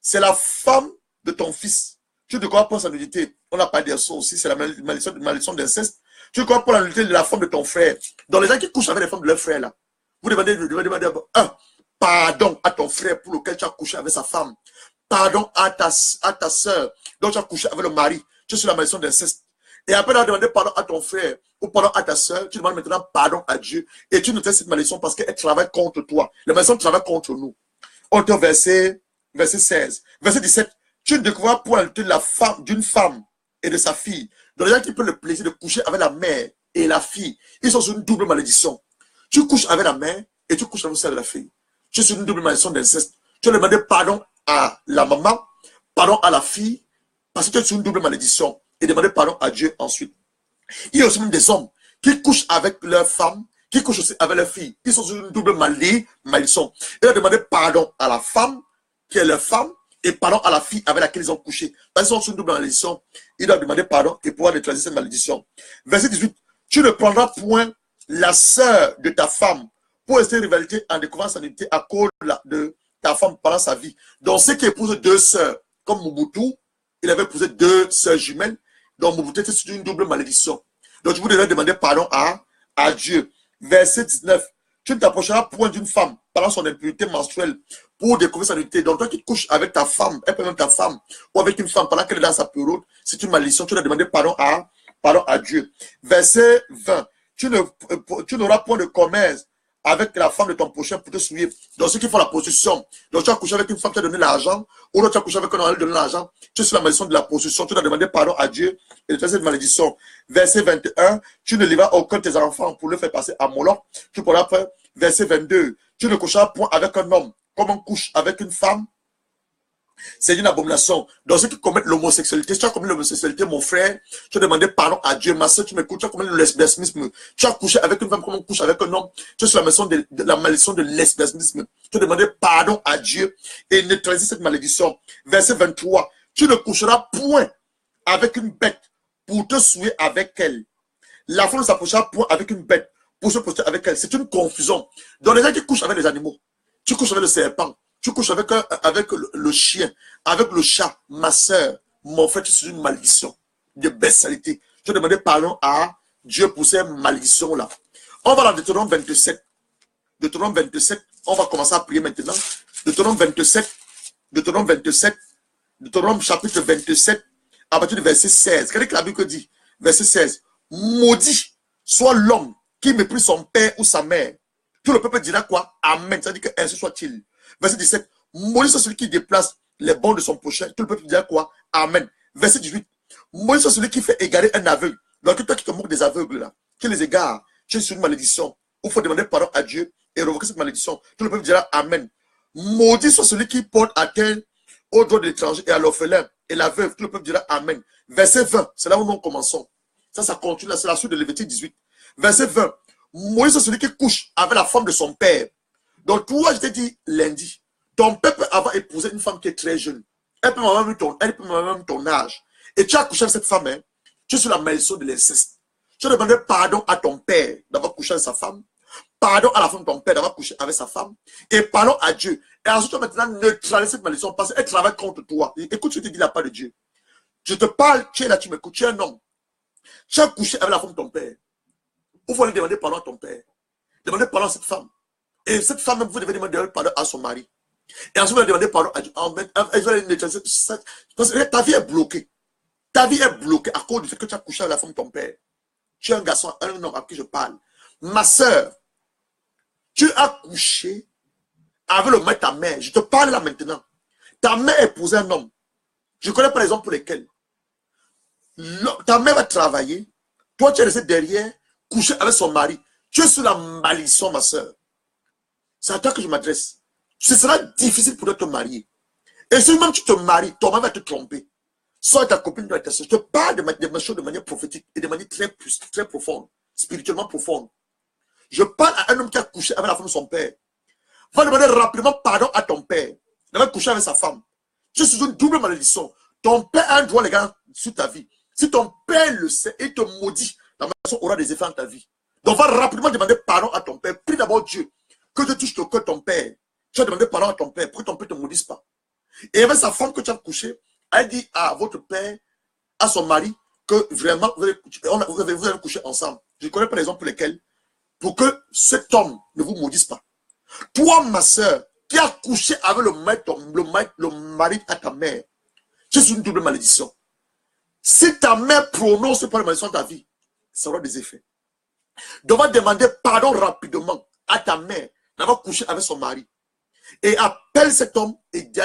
C'est la femme de ton fils. Tu ne découvriras point sa nudité. On n'a pas dit ça aussi, c'est la malédiction d'inceste. Tu ne découvriras pas la nudité de la femme de ton frère. Donc, les gens qui couchent avec les femmes de leur frère, là, vous demandez pardon à ton frère pour lequel tu as couché avec sa femme. Pardon à ta soeur dont tu as couché avec le mari. Tu es sur la malédiction d'inceste. Et après d'avoir demandé pardon à ton frère ou pardon à ta soeur, tu demandes maintenant pardon à Dieu. Et tu notes cette malédiction parce qu'elle travaille contre toi. La malédiction travaille contre nous. On te verset 16. Verset 17. Tu ne découvriras point de la femme, d'une femme et de sa fille. Donc les gens qui prennent le plaisir de coucher avec la mère et la fille, ils sont sur une double malédiction. Tu couches avec la mère et tu couches avec celle de la fille. Tu es sur une double malédiction d'inceste. Tu as demandé pardon à la maman, pardon à la fille, parce que tu es sur une double malédiction. Et demander pardon à Dieu ensuite. Il y a aussi même des hommes qui couchent avec leur femme, qui couchent aussi avec leur fille. Ils sont sur une double malédiction. Ils ont demandé pardon à la femme, qui est leur femme, et pardon à la fille avec laquelle ils ont couché. Parce qu'ils sont sur une double malédiction. Ils doivent demander pardon et pouvoir neutraliser cette malédiction. Verset 18. Tu ne prendras point la sœur de ta femme pour rester rivalité en découvrant sa nudité à cause de ta femme pendant sa vie. Donc, ceux qui épousent deux sœurs, comme Mobutu, il avait épousé deux sœurs jumelles. Donc, Mobutu était sur une double malédiction. Donc, vous devez demander pardon à Dieu. Verset 19. Tu ne t'approcheras point d'une femme pendant son impureté menstruelle pour découvrir sa nudité. Donc, toi qui couches avec ta femme, et même ta femme, ou avec une femme pendant qu'elle est dans sa période, c'est une malédiction. Tu dois demander pardon à Dieu. Verset 20. Tu n'auras point de commerce avec la femme de ton prochain pour te souiller. Donc, ceux qui font la prostitution, donc tu as couché avec une femme qui a donné l'argent, ou tu as couché avec un homme qui a donné l'argent, tu es sur la malédiction de la prostitution, tu dois demander pardon à Dieu et de faire cette malédiction. Verset 21, tu ne livreras aucun de tes enfants pour le faire passer à Moloch. Tu pourras faire verset 22, tu ne coucheras point avec un homme comme on couche avec une femme. C'est une abomination. Donc, ceux qui commettent l'homosexualité, tu as commis l'homosexualité, mon frère, tu as demandé pardon à Dieu. Ma soeur, tu m'écoutes, tu as commis le lesbianisme. Tu as couché avec une femme comme on couche avec un homme. Tu es sur la malédiction de lesbianisme. Tu as demandé pardon à Dieu et neutraliser cette malédiction. Verset 23. Tu ne coucheras point avec une bête pour te souiller avec elle. La femme ne s'approchera point avec une bête pour se proster avec elle. C'est une confusion. Donc, les gens qui couchent avec les animaux, tu couches avec le serpent. Tu couches avec le chien, avec le chat, ma soeur, mon frère, tu es sur une malédiction de bestialité. Je demandais pardon à Dieu pour ces malédictions-là. On va dans Deutéronome 27. Deutéronome 27, on va commencer à prier maintenant. Deutéronome 27, Deutéronome chapitre 27, à partir du verset 16. Regardez que la Bible dit, verset 16. Maudit soit l'homme qui méprise son père ou sa mère. Tout le peuple dira quoi? Amen. Ça veut dire que ainsi soit-il. Verset 17. Maudit soit celui qui déplace les bons de son prochain. Tout le peuple dira quoi? Amen. Verset 18. Maudit soit celui qui fait égarer un aveugle. Donc, toi qui te moques des aveugles là, qui les égare, tu es sur une malédiction. Il faut demander pardon à Dieu et révoquer cette malédiction. Tout le peuple dira Amen. Maudit soit celui qui porte atteinte aux droits de l'étranger et à l'orphelin et la veuve. Tout le peuple dira Amen. Verset 20. C'est là où nous commençons. Ça continue. C'est la suite de Lévitique 18. Verset 20. Maudit soit celui qui couche avec la femme de son père. Donc, toi, je t'ai dit lundi, ton père peut avoir épousé une femme qui est très jeune. Elle peut même ton âge. Et tu as couché avec cette femme, hein, tu es sur la malédiction de l'inceste. Tu as demandé pardon à ton père d'avoir couché avec sa femme. Pardon à la femme de ton père d'avoir couché avec sa femme. Et pardon à Dieu. Et ensuite, tu vas maintenant neutraliser cette malédiction parce qu'elle travaille contre toi. Écoute ce que je te dis la part de Dieu. Je te parle, tu es là, tu m'écoutes, tu es un homme. Tu as couché avec la femme de ton père. Vous voulez demander pardon à ton père. Demandez pardon à cette femme. Et cette femme, vous devez demander pardon à son mari. Et ensuite, vous devez demander pardon à Dieu. Parce que ta vie est bloquée. Ta vie est bloquée à cause du fait que tu as couché avec la femme de ton père. Tu es un garçon, un homme à qui je parle. Ma soeur, tu as couché avec le mari de ta mère. Je te parle là maintenant. Ta mère a épousé un homme. Je connais par exemple pour lesquels. Ta mère va travailler. Toi, tu es resté derrière, couché avec son mari, tu es sur la malédiction, ma soeur. C'est à toi que je m'adresse. Ce sera difficile pour toi de te marier. Et si même tu te maries, ton mari va te tromper. Soit ta copine doit être soeur. Je te parle de choses de manière prophétique et de manière très profonde, spirituellement profonde. Je parle à un homme qui a couché avec la femme de son père. Va demander rapidement pardon à ton père. Il va coucher avec sa femme. Tu es sous une double malédiction. Ton père a un droit légal sur ta vie. Si ton père le sait et te maudit, la malédiction aura des effets dans ta vie. Donc va rapidement demander pardon à ton père. Prie d'abord Dieu que Dieu touche le cœur de ton père. Tu vas demander pardon à ton père pour que ton père ne te maudisse pas. Et avec sa femme que tu as couché, elle dit à votre père, à son mari, que vraiment vous allez coucher ensemble. Je connais par exemple pour lesquels, pour que cet homme ne vous maudisse pas. Toi, ma soeur, qui a couché avec le mari à ta mère, tu es une double malédiction. Si ta mère prononce pas la malédiction de ta vie, ça aura des effets. Donc, va demander pardon rapidement à ta mère d'avoir couché avec son mari. Et appelle cet homme et dit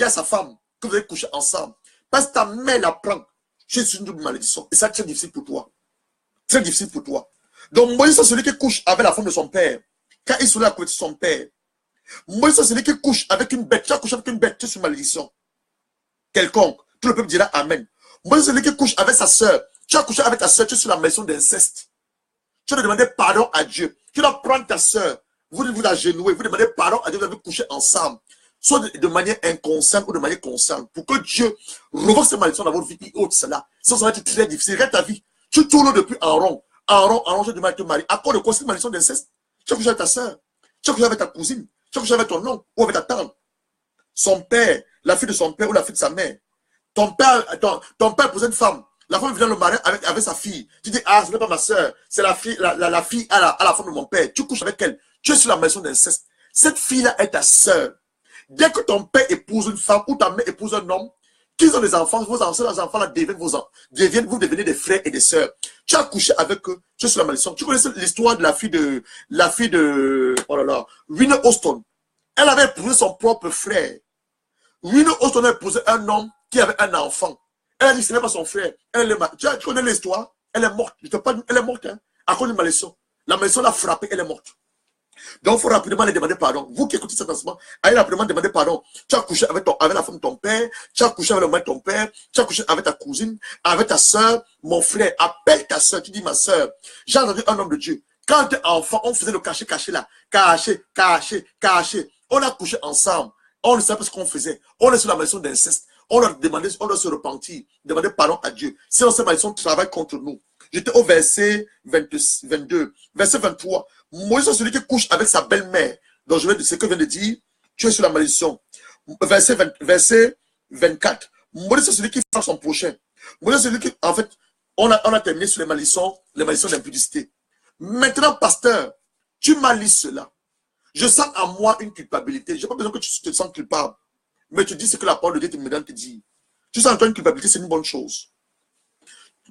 à sa femme que vous allez coucher ensemble. Parce que ta mère l'apprend. Tu es une double malédiction. Et ça, c'est très difficile pour toi. Très difficile pour toi. Donc, Moïse, c'est celui qui couche avec la femme de son père. Quand il se lève à côté de son père. Moïse, c'est celui qui couche avec une bête. Tu as couché avec une bête, tu es sur malédiction. Quelconque. Tout le peuple dira Amen. Moïse, c'est celui qui couche avec sa soeur. Tu as couché avec ta soeur, tu es sur la malédiction d'inceste. Tu dois demander pardon à Dieu. Tu dois prendre ta soeur. Vous agenouillez, vous demandez pardon à Dieu, vous avez couché ensemble. Soit de manière inconsciente ou de manière consciente. Pour que Dieu revoque ces malédictions dans votre vie et ôte cela. Sinon, ça va être très difficile. Regarde ta vie. Tu tournes depuis en rond. En rond, tu demandes à te marier. À cause de quoi cette malédiction d'inceste? Tu as couché avec ta soeur. Tu as couché avec ta cousine. Tu as couché avec ton oncle ou avec ta tante. Son père, la fille de son père ou la fille de sa mère. Ton père posait une femme. La femme vient le marier avec sa fille. Tu dis, ah, ce n'est pas ma soeur. C'est la fille à la femme de mon père. Tu couches avec elle. Tu es sur la maison d'inceste. Cette fille-là est ta soeur. Dès que ton père épouse une femme ou ta mère épouse un homme, qu'ils ont des enfants, vos enfants-là vous devenez des frères et des sœurs. Tu as couché avec eux, tu es sur la malédiction. Tu connais l'histoire de la fille de, oh là là, Whitney Houston. Elle avait épousé son propre frère. Whitney Houston a épousé un homme qui avait un enfant. Elle a dit, ce n'est pas son frère. Tu connais l'histoire? Elle est morte. Je te parle, elle est morte, hein, à cause d'une malédiction. La malédiction l'a frappée, elle est morte. Donc, il faut rapidement aller demander pardon. Vous qui écoutez cet enseignement, allez rapidement demander pardon. Tu as couché avec la femme de ton père, tu as couché avec le mari de ton père, tu as couché avec ta cousine, avec ta soeur, mon frère. Appelle ta soeur, tu dis ma soeur, j'ai entendu un homme de Dieu. Quand tu es enfant, on faisait le caché là. Caché. On a couché ensemble. On ne savait pas ce qu'on faisait. On est sur la malédiction d'inceste. On leur demandait, on doit se repentir, demander pardon à Dieu. Sinon, cette malédiction travaille contre nous. J'étais au verset 22, verset 23. Moïse, celui qui couche avec sa belle-mère. Donc, je vais dire ce que vient de dire. Tu es sur la malédiction. Verset 24. Moïse, c'est celui qui frappe son prochain. Moïse, c'est celui qui, en fait, on a terminé sur les malédictions d'impudicité. Maintenant, pasteur, tu m'as lu cela. Je sens en moi une culpabilité. Je n'ai pas besoin que tu te sens culpable. Mais tu dis ce que la parole de Dieu te demande de dire. Tu sens en toi une culpabilité, c'est une bonne chose.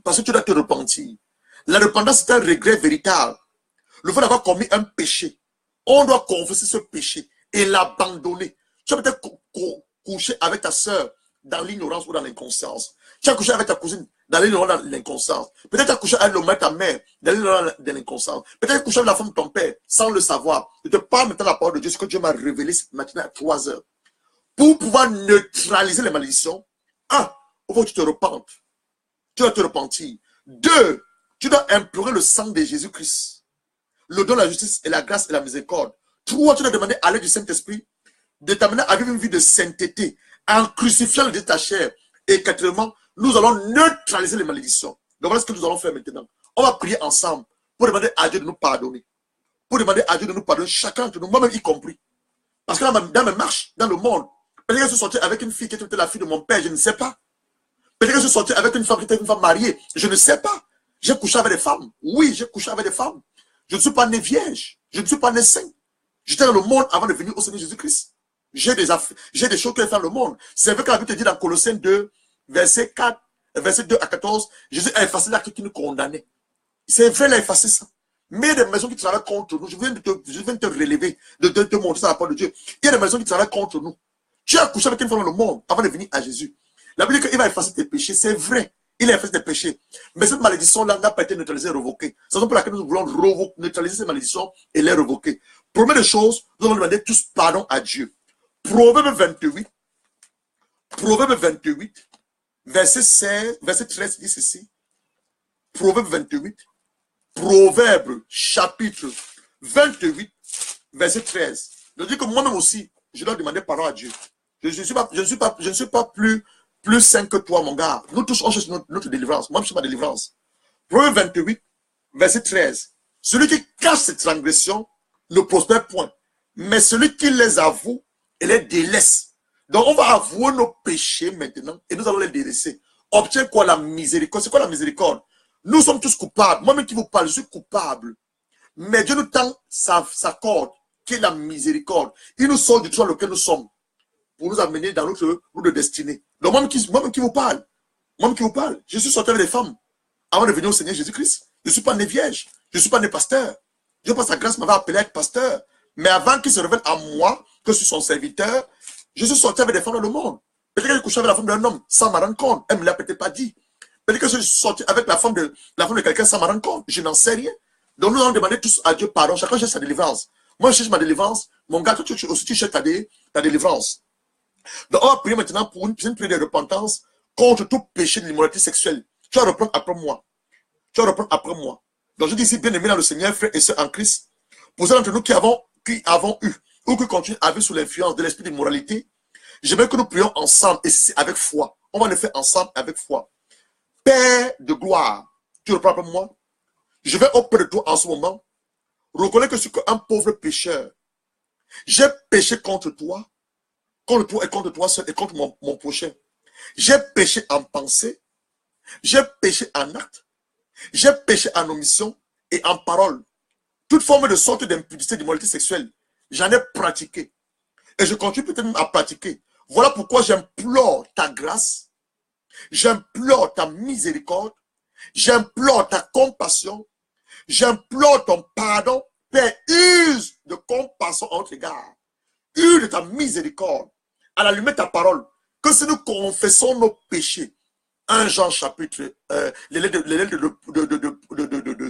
Parce que tu dois te repentir. La repentance, c'est un regret véritable. Le fait d'avoir commis un péché. On doit confesser ce péché et l'abandonner. Tu as peut-être couché avec ta soeur dans l'ignorance ou dans l'inconscience. Tu as couché avec ta cousine dans l'ignorance ou dans l'inconscience. Peut-être tu as couché avec le mari de ta mère dans l'ignorance ou dans l'inconscience. Peut-être tu as couché avec la femme de ton père sans le savoir. Je te parle maintenant de la parole de Dieu, ce que Dieu m'a révélé maintenant à 3 heures. Pour pouvoir neutraliser les malédictions, 1, il faut que tu te repentes. Tu dois te repentir. 2, tu dois implorer le sang de Jésus-Christ. Le don de la justice et la grâce et la miséricorde. 3, tu dois demander à l'aide du Saint-Esprit de t'amener à vivre une vie de sainteté en crucifiant le Dieu de ta chair. Et 4, nous allons neutraliser les malédictions. Donc voilà ce que nous allons faire maintenant. On va prier ensemble pour demander à Dieu de nous pardonner. Pour demander à Dieu de nous pardonner, chacun d'entre nous, moi-même y compris. Parce que dans mes marches, dans le monde, peut-être que je suis sorti avec une fille qui était la fille de mon père, je ne sais pas. Peut-être que je suis sorti avec une femme qui était une femme mariée, je ne sais pas. J'ai couché avec des femmes. Oui, j'ai couché avec des femmes. Je ne suis pas né vierge. Je ne suis pas né saint. J'étais dans le monde avant de venir au Seigneur Jésus-Christ. J'ai des choses que faire dans le monde. C'est vrai que la Bible te dit dans Colossiens 2, verset 2 à 14, Jésus a effacé l'acte qui nous condamnait. C'est vrai, il a effacé ça. Mais il y a des maisons qui travaillent contre nous. Je viens de te relever, de te montrer ça à la parole de Dieu. Il y a des maisons qui travaillent contre nous. Tu as couché avec une femme dans le monde avant de venir à Jésus. La Bible dit qu'il va effacer tes péchés. C'est vrai. Il a fait des péchés. Mais cette malédiction-là n'a pas été neutralisée et révoquée. C'est pour laquelle nous voulons neutraliser cette malédiction et les révoquer. Première des choses, nous allons demander tous pardon à Dieu. Proverbe 28, verset 16, verset 13 dit ceci. Proverbe 28, Proverbe chapitre 28, verset 13. Je dis que moi-même aussi, je dois demander pardon à Dieu. Je ne suis pas plus saint que toi, mon gars. Nous tous, on cherche notre délivrance. Moi, je ne suis pas délivrance. Proverbe 28, verset 13. Celui qui cache ses transgressions ne prospère point. Mais celui qui les avoue et les délaisse. Donc, on va avouer nos péchés maintenant et nous allons les délaisser. Obtient quoi? La miséricorde. C'est quoi la miséricorde? Nous sommes tous coupables. Moi-même qui vous parle, je suis coupable. Mais Dieu nous tend sa corde, qui est la miséricorde. Il nous sort du trou dans lequel nous sommes pour nous amener dans notre route de destinée. Donc, moi-même qui vous parle, je suis sorti avec des femmes avant de venir au Seigneur Jésus-Christ. Je ne suis pas né vierge. Je ne suis pas né pasteur. Dieu, par sa grâce, m'avait appelé à être pasteur. Mais avant qu'il se révèle à moi, que je suis son serviteur, je suis sorti avec des femmes dans le monde. Peut-être que j'ai couché avec la femme d'un homme sans m'en rendre compte. Elle ne me l'a peut-être pas dit. Peut-être que je suis sorti avec la femme de quelqu'un sans m'en rendre compte. Je n'en sais rien. Donc nous allons demander tous à Dieu pardon. Chacun cherche sa délivrance. Moi, je cherche ma délivrance. Mon gars, toi aussi, tu cherches ta délivrance. Donc on va prier maintenant pour une prière de repentance contre tout péché de l'immoralité sexuelle. Tu vas reprendre après moi. Donc je dis ici, bien aimé dans le Seigneur, frères et sœurs en Christ, pour ceux d'entre nous qui avons eu ou qui continuent à vivre sous l'influence de l'esprit d'immoralité, j'aimerais que nous prions ensemble, et c'est avec foi. On va le faire ensemble avec foi. Père de gloire, tu reprends après moi. Je vais auprès de toi en ce moment, reconnaître que je suis un pauvre pécheur. J'ai péché contre toi et contre toi seul et contre mon prochain. J'ai péché en pensée, j'ai péché en acte, j'ai péché en omission et en parole. Toute forme de sorte d'impudicité, d'immoralité sexuelle, j'en ai pratiqué. Et je continue peut-être même à pratiquer. Voilà pourquoi j'implore ta grâce, j'implore ta miséricorde, j'implore ta compassion, j'implore ton pardon. Père, use de compassion en notre égard. Use de ta miséricorde. À la lumière de ta parole. Que si nous confessons nos péchés. 1 Jean chapitre, les lettres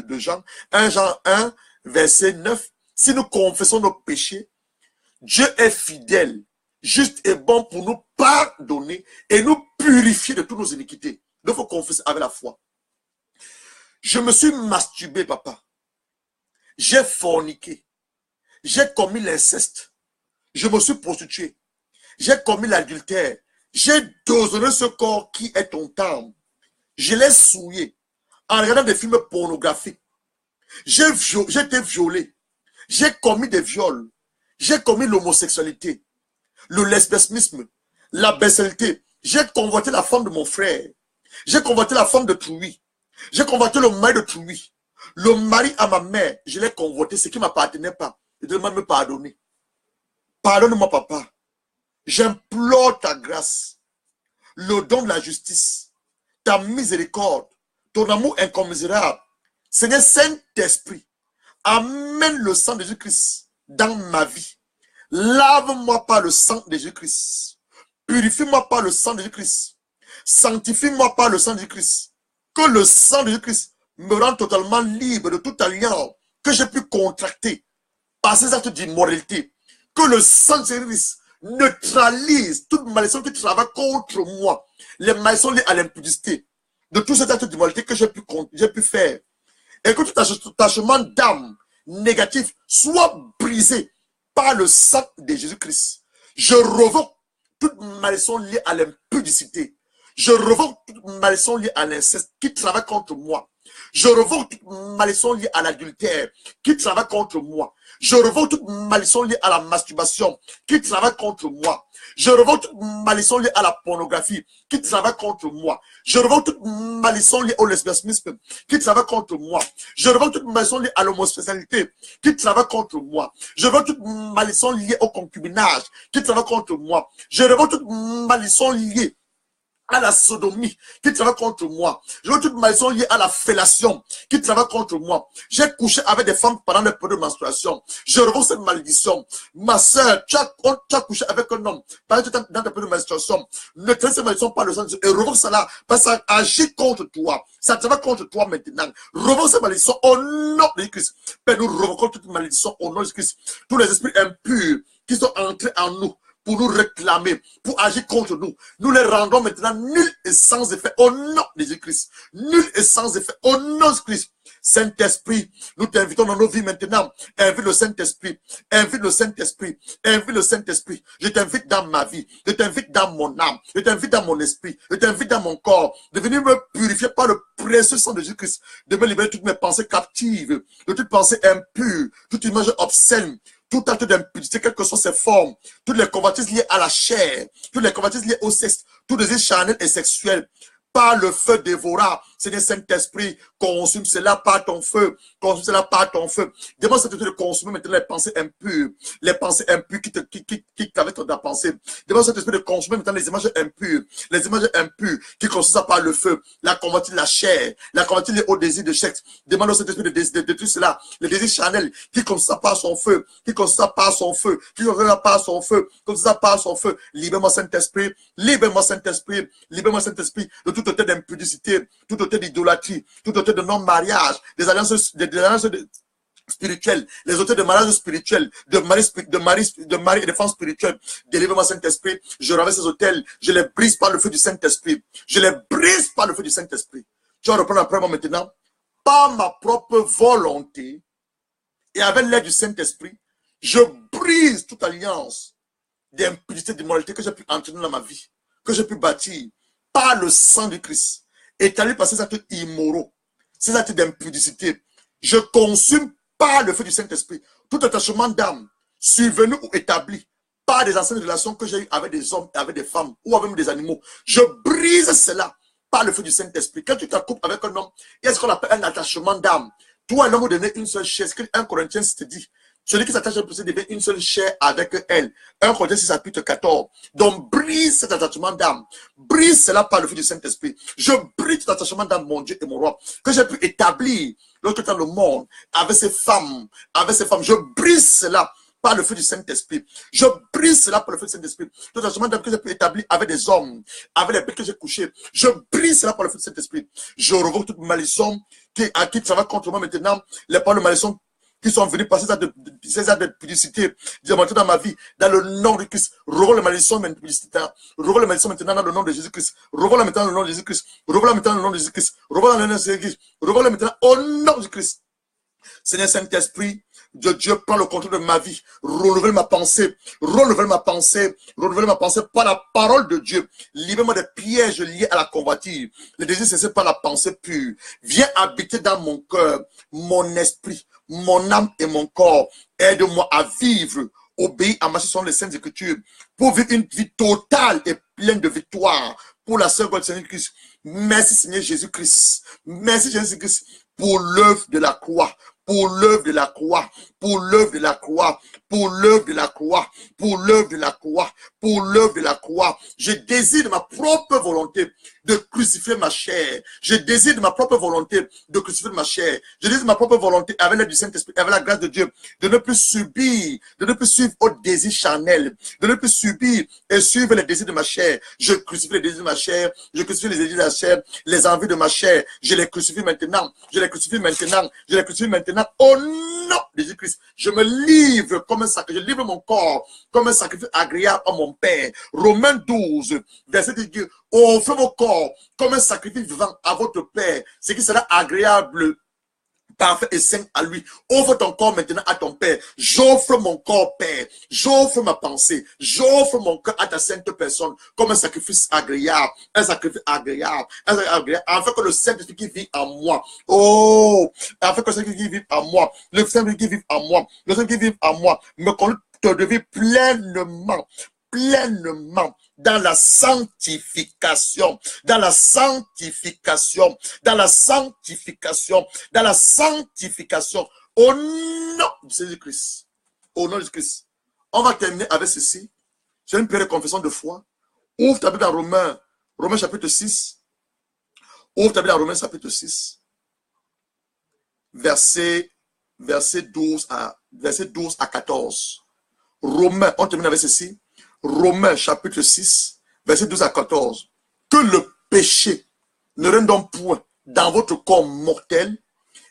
de Jean, 1 Jean 1, verset 9. Si nous confessons nos péchés, Dieu est fidèle, juste et bon pour nous pardonner et nous purifier de toutes nos iniquités. Donc, il faut confesser avec la foi. Je me suis masturbé, papa. J'ai forniqué. J'ai commis l'inceste. Je me suis prostitué. J'ai commis l'adultère. J'ai déshonoré ce corps qui est ton temple. Je l'ai souillé en regardant des films pornographiques. J'ai été violé. J'ai commis des viols. J'ai commis l'homosexualité, le lesbianisme, la bestialité. J'ai convoité la femme de mon frère. J'ai convoité la femme de Trouy. J'ai convoité le mari de Trouy. Le mari à ma mère, je l'ai convoité, ce qui ne m'appartenait pas. Je demande de me pardonner. Pardonne-moi, papa. J'implore ta grâce, le don de la justice, ta miséricorde, ton amour incommensurable. Seigneur Saint-Esprit, amène le sang de Jésus-Christ dans ma vie. Lave-moi par le sang de Jésus-Christ. Purifie-moi par le sang de Jésus-Christ. Sanctifie-moi par le sang de Jésus-Christ. Que le sang de Jésus-Christ me rende totalement libre de toute alliance que j'ai pu contracter par ces actes d'immoralité. Que le sang de Jésus-Christ neutralise toute malédiction qui travaille contre moi. Les malédictions liées à l'impudicité. De tous ces actes d'immoralité que j'ai pu faire. Et que tout attachement d'âme négatif soit brisé par le sang de Jésus-Christ. Je revoque toute malédiction liée à l'impudicité. Je revoque toute malédiction liée à l'inceste qui travaille contre moi. Je revoque toute malédiction liée à l'adultère qui travaille contre moi. Je revoque toute malédiction liée à la masturbation qui travaille contre moi. Je revoque toute malédiction liée à la pornographie qui travaille contre moi. Je revoque toute malédiction liée au lesbianisme qui travaille contre moi. Je revoque toute malédiction liée à l'homosexualité qui travaille contre moi. Je revoque toute malédiction liée au concubinage qui travaille contre moi. Je revoque toute malédiction liée à la sodomie qui travaille contre moi. Je veux toute malédiction liée à la fellation qui travaille contre moi. J'ai couché avec des femmes pendant les périodes de menstruation. Je revois cette malédiction. Ma soeur, tu as couché avec un homme pendant que tu es dans ta période de menstruation. Ne traite cette malédiction par le sang de Dieu et revois cela parce que ça agit contre toi. Ça travaille contre toi maintenant. Revois cette malédiction au nom de Christ. Père, nous revoquons toute malédiction au nom de Christ. Tous les esprits impurs qui sont entrés en nous pour nous réclamer, pour agir contre nous. Nous les rendons maintenant nuls et sans effet au nom de Jésus-Christ. Nuls et sans effet au nom de Christ. Saint-Esprit, nous t'invitons dans nos vies maintenant. Invite le Saint-Esprit. Invite le Saint-Esprit. Invite le Saint-Esprit. Je t'invite dans ma vie. Je t'invite dans mon âme. Je t'invite dans mon esprit. Je t'invite dans mon corps. De venir me purifier par le précieux sang de Jésus-Christ. De me libérer de toutes mes pensées captives. De toutes pensées impures. Toute image obscène. Tout acte d'impudicité, quelles que soient ses formes, toutes les convoitises liées à la chair, toutes les convoitises liées au sexe, tous les désir charnels et sexuels, par le feu dévorant, Seigneur Saint-Esprit, consume cela par ton feu, consume cela par ton feu. Demande cette de consumer maintenant les pensées impures qui traversent ta pensée. Demande cet esprit de consumer maintenant les images impures qui consument ça par le feu, la convoitise de la chair, la convoitise liée au désir de sexe. Demande cet esprit de détruire cela, les désirs charnels qui consument ça par son feu, qui consument ça par son feu, qui consument ça par son feu, consument ça par son feu. Libère-moi Saint-Esprit, libère-moi Saint-Esprit, libère-moi Saint-Esprit de tout auteur d'impudicité, tout auteur d'idolâtrie, tout auteur de non-mariage, des alliances spirituelles, les auteurs de mariage spirituel, de mari et de femmes spirituelles. Délivre-moi Saint-Esprit, je renverse ces autels, je les brise par le feu du Saint-Esprit. Je les brise par le feu du Saint-Esprit. Tu vas reprendre après moi maintenant, par ma propre volonté et avec l'aide du Saint-Esprit, je brise toute alliance d'impudicité, d'immoralité que j'ai pu entraîner dans ma vie, que j'ai pu bâtir par le sang de Christ, établi par ces actes immoraux, ces actes d'impudicité. Je consume par le feu du Saint-Esprit tout attachement d'âme survenu ou établi par des anciennes relations que j'ai eues avec des hommes, avec des femmes ou avec des animaux. Je brise cela par le feu du Saint-Esprit. Quand tu t'accouples avec un homme, il y a ce qu'on appelle un attachement d'âme. Toi, un homme, vous donnez une seule chair. Ce que 1 Corinthiens te dit. Celui qui s'attache à une personne devient une seule chair avec elle. 1 Corinthiens 6 chapitre 14. Donc, brise cet attachement d'âme. Brise cela par le feu du Saint-Esprit. Je brise cet attachement d'âme, mon Dieu et mon roi, que j'ai pu établir lorsque dans le monde, avec ces femmes. Je brise cela par le feu du Saint-Esprit. Je brise cela par le feu du Saint-Esprit. Tout attachement d'âme que j'ai pu établir avec des hommes, avec les bêtes que j'ai couchées. Je brise cela par le feu du Saint-Esprit. Je revoque toute malédiction à qui travaille contre moi maintenant. Les paroles de malédiction qui sont venus passer ces actes de publicité, dans ma vie, dans le nom de Christ. Revois la malédiction de publicité. Revois la malédiction maintenant dans le nom de Jésus-Christ. Revois la maintenant dans le nom de Jésus-Christ. Revois la maintenant dans le nom de Jésus-Christ. Revois la maintenant dans le nom de Jésus-Christ. Revois la maintenant au nom de Christ. Seigneur Saint-Esprit, Dieu prend le contrôle de ma vie. Renouvelle ma pensée par la parole de Dieu. Libère-moi des pièges liés à la convoitise. Les désirs cessés par la pensée pure. Viens habiter dans mon cœur, mon esprit, mon âme et mon corps. Aide-moi à vivre, obéir à marcher selon les saintes écritures, pour vivre une vie totale et pleine de victoire pour la seule gloire du Seigneur Christ. Merci Seigneur Jésus-Christ. Merci Jésus-Christ pour l'œuvre de la croix. Pour l'œuvre de la croix, pour l'œuvre de la croix, pour l'œuvre de la croix, pour l'œuvre de la croix, pour l'œuvre de la croix. Je désire de ma propre volonté de crucifier ma chair. Je désire de ma propre volonté de crucifier ma chair. Je désire de ma propre volonté avec l'aide du Saint-Esprit, avec la grâce de Dieu, de ne plus subir, de ne plus suivre au désir charnel, de ne plus subir et suivre les désirs de ma chair. Je crucifie les désirs de ma chair, je crucifie les désirs de la chair, les envies de ma chair. Je les crucifie maintenant, je les crucifie maintenant, je les crucifie maintenant. Au nom de Jésus-Christ, je me livre comme un sacrifice, je livre mon corps comme un sacrifice agréable à mon Père. Romains 12, verset 10, offrez vos corps comme un sacrifice vivant à votre Père, ce qui sera agréable, parfait et saint à lui. Offre ton corps maintenant à ton Père. J'offre mon corps, Père. J'offre ma pensée. J'offre mon cœur à ta sainte personne comme un sacrifice agréable. Un sacrifice agréable. Un sacrifice agréable. Afin que le Saint-Esprit qui vit en moi. Oh! Afin que le Saint-Esprit qui vit en moi. Le Saint-Esprit qui vit en moi. Le Saint-Esprit qui vit en moi. Me conduit de vivre pleinement dans la sanctification, dans la sanctification, dans la sanctification, dans la sanctification, au nom de Jésus-Christ. Au nom de Jésus-Christ. On va terminer avec ceci. C'est une prière de confession de foi. Ouvre ta Bible dans Romains, Romains chapitre 6. Ouvre ta Bible dans Romains chapitre 6. Verset 12 à 14. Romains, on termine avec ceci. Romains chapitre 6, verset 12 à 14. Que le péché ne règne donc point dans votre corps mortel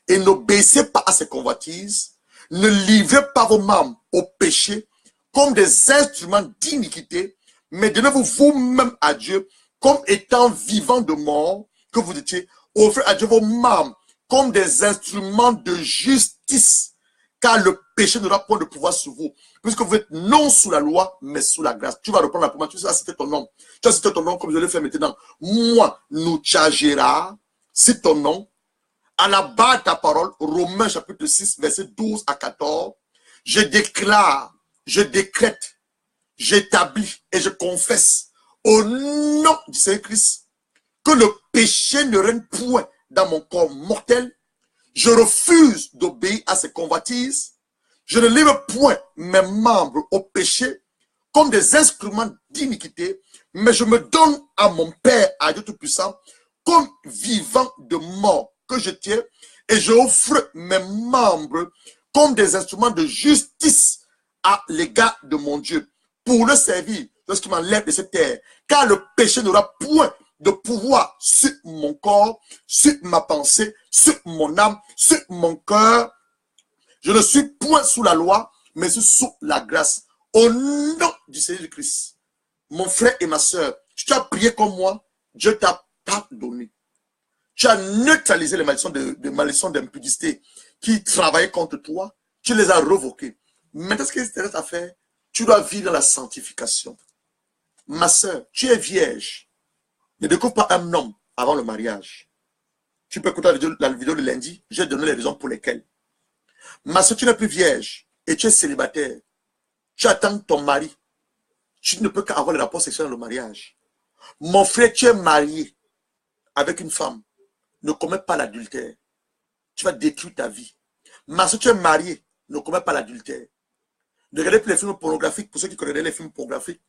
et n'obéissez pas à ses convoitises. Ne livrez pas vos membres au péché comme des instruments d'iniquité, mais donnez-vous vous-même à Dieu comme étant vivants de mort que vous étiez. Offrez à Dieu vos membres comme des instruments de justice, car le péché n'aura point de pouvoir sur vous, puisque vous êtes non sous la loi, mais sous la grâce. Tu vas reprendre la première, tu vas citer ton nom. Tu vas citer ton nom comme je l'ai fait maintenant. Moi, nous chargera, cite ton nom, à la barre de ta parole, Romains chapitre 6, verset 12 à 14. Je déclare, je décrète, j'établis et je confesse au nom du Seigneur Christ que le péché ne règne point dans mon corps mortel. Je refuse d'obéir à ses convoitises. Je ne livre point mes membres au péché comme des instruments d'iniquité, mais je me donne à mon Père, à Dieu Tout-Puissant, comme vivant de mort que je tiens, et je offre mes membres comme des instruments de justice à l'égard de mon Dieu, pour le servir lorsqu'il m'enlève de cette terre, car le péché n'aura point de pouvoir sur mon corps, sur ma pensée, sur mon âme, sur mon cœur. Je ne suis point sous la loi, mais je suis sous la grâce. Au nom du Seigneur Christ, mon frère et ma soeur, tu as prié comme moi, Dieu t'a pardonné. Tu as neutralisé les malédictions d'impudicité qui travaillaient contre toi. Tu les as revoquées. Maintenant, ce qu'il te reste à faire, tu dois vivre dans la sanctification. Ma soeur, tu es vierge. Ne découvre pas un homme avant le mariage. Tu peux écouter la vidéo de lundi. J'ai donné les raisons pour lesquelles. Ma soeur, tu n'es plus vierge et tu es célibataire. Tu attends ton mari. Tu ne peux qu'avoir les rapports sexuels dans le mariage. Mon frère, tu es marié avec une femme. Ne commets pas l'adultère. Tu vas détruire ta vie. Ma soeur, tu es marié. Ne commets pas l'adultère. Ne regardez plus les films pornographiques pour ceux qui connaissent les films pornographiques.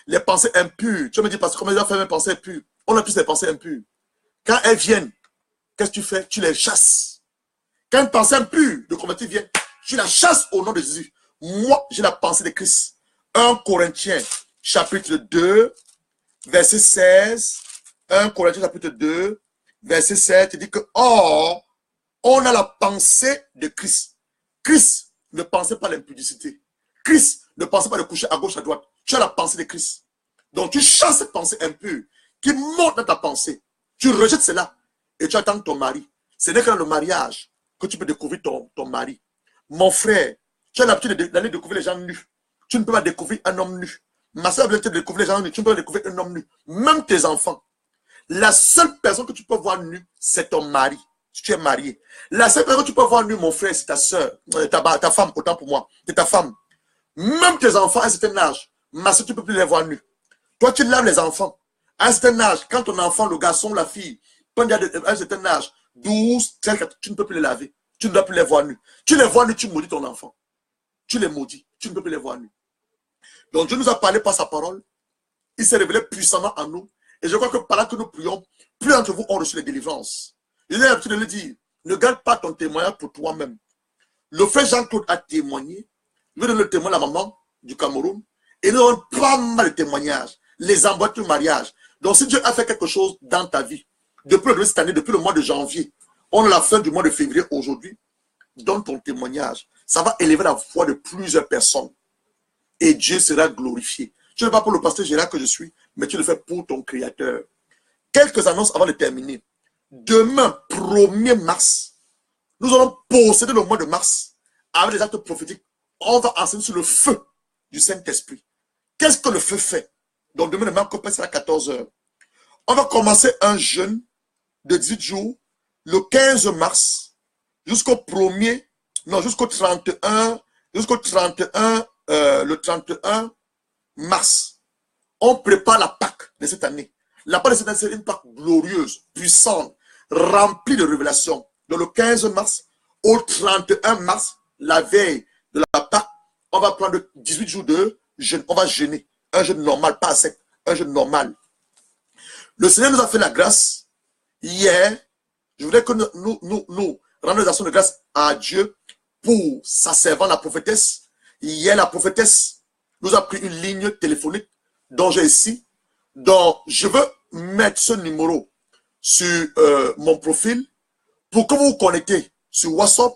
Les pensées impures. Tu me dis, parce que comment ils ont fait mes pensées impures? On a tous des pensées impures. Quand elles viennent, qu'est-ce que tu fais? Tu les chasses. Quand une pensée impure de convertir vient, tu la chasses au nom de Jésus. Moi, j'ai la pensée de Christ. 1 Corinthiens, chapitre 2, verset 16. 1 Corinthiens, chapitre 2, verset 7. Il dit que, or, on a la pensée de Christ. Christ ne pensait pas l'impudicité. Christ ne pensait pas de coucher à gauche, à droite. Tu as la pensée de Christ. Donc tu chasses cette pensée impure qui monte dans ta pensée. Tu rejettes cela et tu attends ton mari. Ce n'est que dans le mariage que tu peux découvrir ton mari. Mon frère, tu as l'habitude d'aller découvrir les gens nus. Tu ne peux pas découvrir un homme nu. Ma soeur vient de découvrir les gens nus. Tu ne peux pas découvrir un homme nu. Même tes enfants. La seule personne que tu peux voir nue, c'est ton mari. Si tu es marié. La seule personne que tu peux voir nue, mon frère, c'est ta soeur, ta femme, autant pour moi. C'est ta femme. Même tes enfants à un certain âge, ma soeur, tu ne peux plus les voir nus. Toi, tu laves les enfants. À un certain âge, quand ton enfant, le garçon, la fille, quand il y a un certain âge, 12, 13, 14, tu ne peux plus les laver. Tu ne dois plus les voir nus. Tu les vois nus, tu maudis ton enfant. Tu les maudis. Tu ne peux plus les voir nus. Donc, Dieu nous a parlé par sa parole. Il s'est révélé puissamment en nous. Et je crois que pendant que nous prions, plus d'entre vous ont reçu les délivrances. Il est l'habitude de le dire. Ne garde pas ton témoignage pour toi-même. Le frère Jean-Claude a témoigné. Je vais donner le témoin à la maman du Cameroun. Et nous avons pas mal de témoignages. Les emboîtes du mariage. Donc, si Dieu a fait quelque chose dans ta vie, depuis le début de cette année, depuis le mois de janvier, on a la fin du mois de février aujourd'hui, donne ton témoignage. Ça va élever la foi de plusieurs personnes. Et Dieu sera glorifié. Ce n'est pas pour le pasteur Gérard que je suis, mais tu le fais pour ton Créateur. Quelques annonces avant de terminer. Demain, 1er mars, nous allons posséder le mois de mars avec des actes prophétiques. On va enseigner sur le feu du Saint-Esprit. Qu'est-ce que le feu fait? Donc demain, le marque sera à 14 h. On va commencer un jeûne de 18 jours le 15 mars jusqu'au 1er, non, jusqu'au 31, le 31 mars. On prépare la Pâque de cette année. La Pâque de cette année, c'est une Pâque glorieuse, puissante, remplie de révélations. Donc le 15 mars au 31 mars, la veille de la Pâque, on va prendre 18 jours de jeûne. On va jeûner. Un jeûne normal, pas sec. Un jeûne normal. Le Seigneur nous a fait la grâce. Hier, je voudrais que nous rendons des actions de grâce à Dieu pour sa servante, la prophétesse. Hier, la prophétesse nous a pris une ligne téléphonique dont j'ai ici. Donc, je veux mettre ce numéro sur mon profil pour que vous vous connectez sur WhatsApp.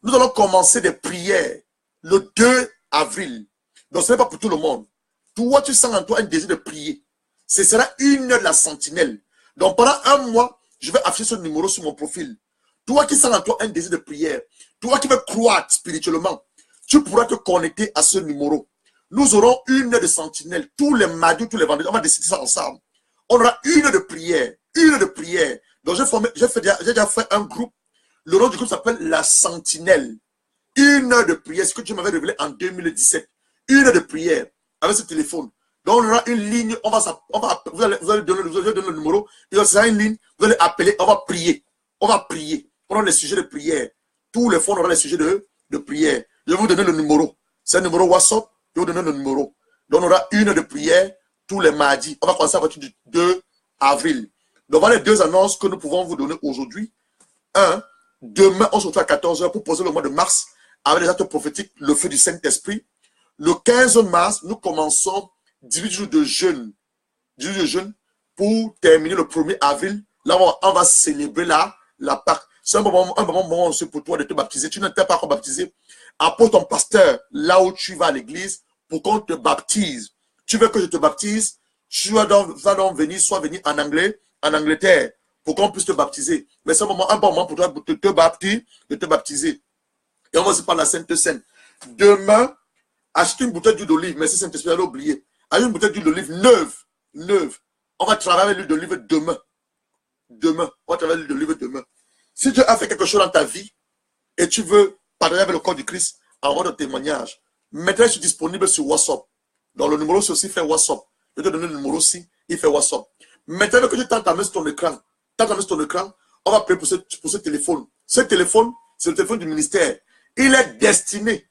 Nous allons commencer des prières le 2 avril. Donc, ce n'est pas pour tout le monde. Toi, tu sens en toi un désir de prier. Ce sera 1 heure de la sentinelle. Donc, pendant un mois, je vais afficher ce numéro sur mon profil. Toi qui sens en toi un désir de prière, toi qui veux croître spirituellement, tu pourras te connecter à ce numéro. Nous aurons 1 heure de sentinelle tous les mardis, tous les vendredis. On va décider ça ensemble. On aura 1 heure de prière. 1 heure de prière. Donc, j'ai déjà fait un groupe. Le nom du groupe s'appelle La Sentinelle. 1 heure de prière. Ce que Dieu m'avait révélé en 2017. 1 heure de prière avec ce téléphone. Donc, on aura une ligne. Vous allez donner le numéro. Il y aura une ligne. Vous allez appeler. On va prier. On va prier. On aura les sujets de prière. Tous les fois, on aura les sujets de prière. Je vais vous donner le numéro. C'est un numéro WhatsApp. Je vais vous donner le numéro. Donc, on aura 1 heure de prière tous les mardis. On va commencer à partir du 2 avril. Donc, voilà les 2 annonces que nous pouvons vous donner aujourd'hui. 1. Demain, on se retrouve à 14 h pour poser le mois de mars avec les actes prophétiques, le feu du Saint-Esprit. Le 15 mars, nous commençons 18 jours de jeûne. 18 jours de jeûne pour terminer le 1er avril. Là, on va célébrer la Pâque. C'est un bon moment aussi pour toi de te baptiser. Tu n'étais pas encore baptisé. Apporte ton pasteur là où tu vas à l'église pour qu'on te baptise. Tu veux que je te baptise? Tu vas donc venir, soit venir en Angleterre, pour qu'on puisse te baptiser. Mais c'est un bon moment pour toi de te baptiser. Et on va aussi parler de la Sainte Seine. Demain, achète une bouteille d'huile d'olive. Merci Saint-Esprit, j'allais oublier. Achète une bouteille d'huile d'olive neuve. On va travailler avec l'huile d'olive demain. On va travailler avec l'huile d'olive demain. Si Dieu a fait quelque chose dans ta vie et tu veux partager avec le corps du Christ, envoie ton témoignage. Maintenant, je suis disponible sur WhatsApp. Donc, le numéro, c'est aussi fait WhatsApp. Je vais te donner le numéro aussi, il fait WhatsApp. Maintenant que tu tentes ta main sur ton écran, on va prier pour ce téléphone. Ce téléphone, c'est le téléphone du ministère. Il est destiné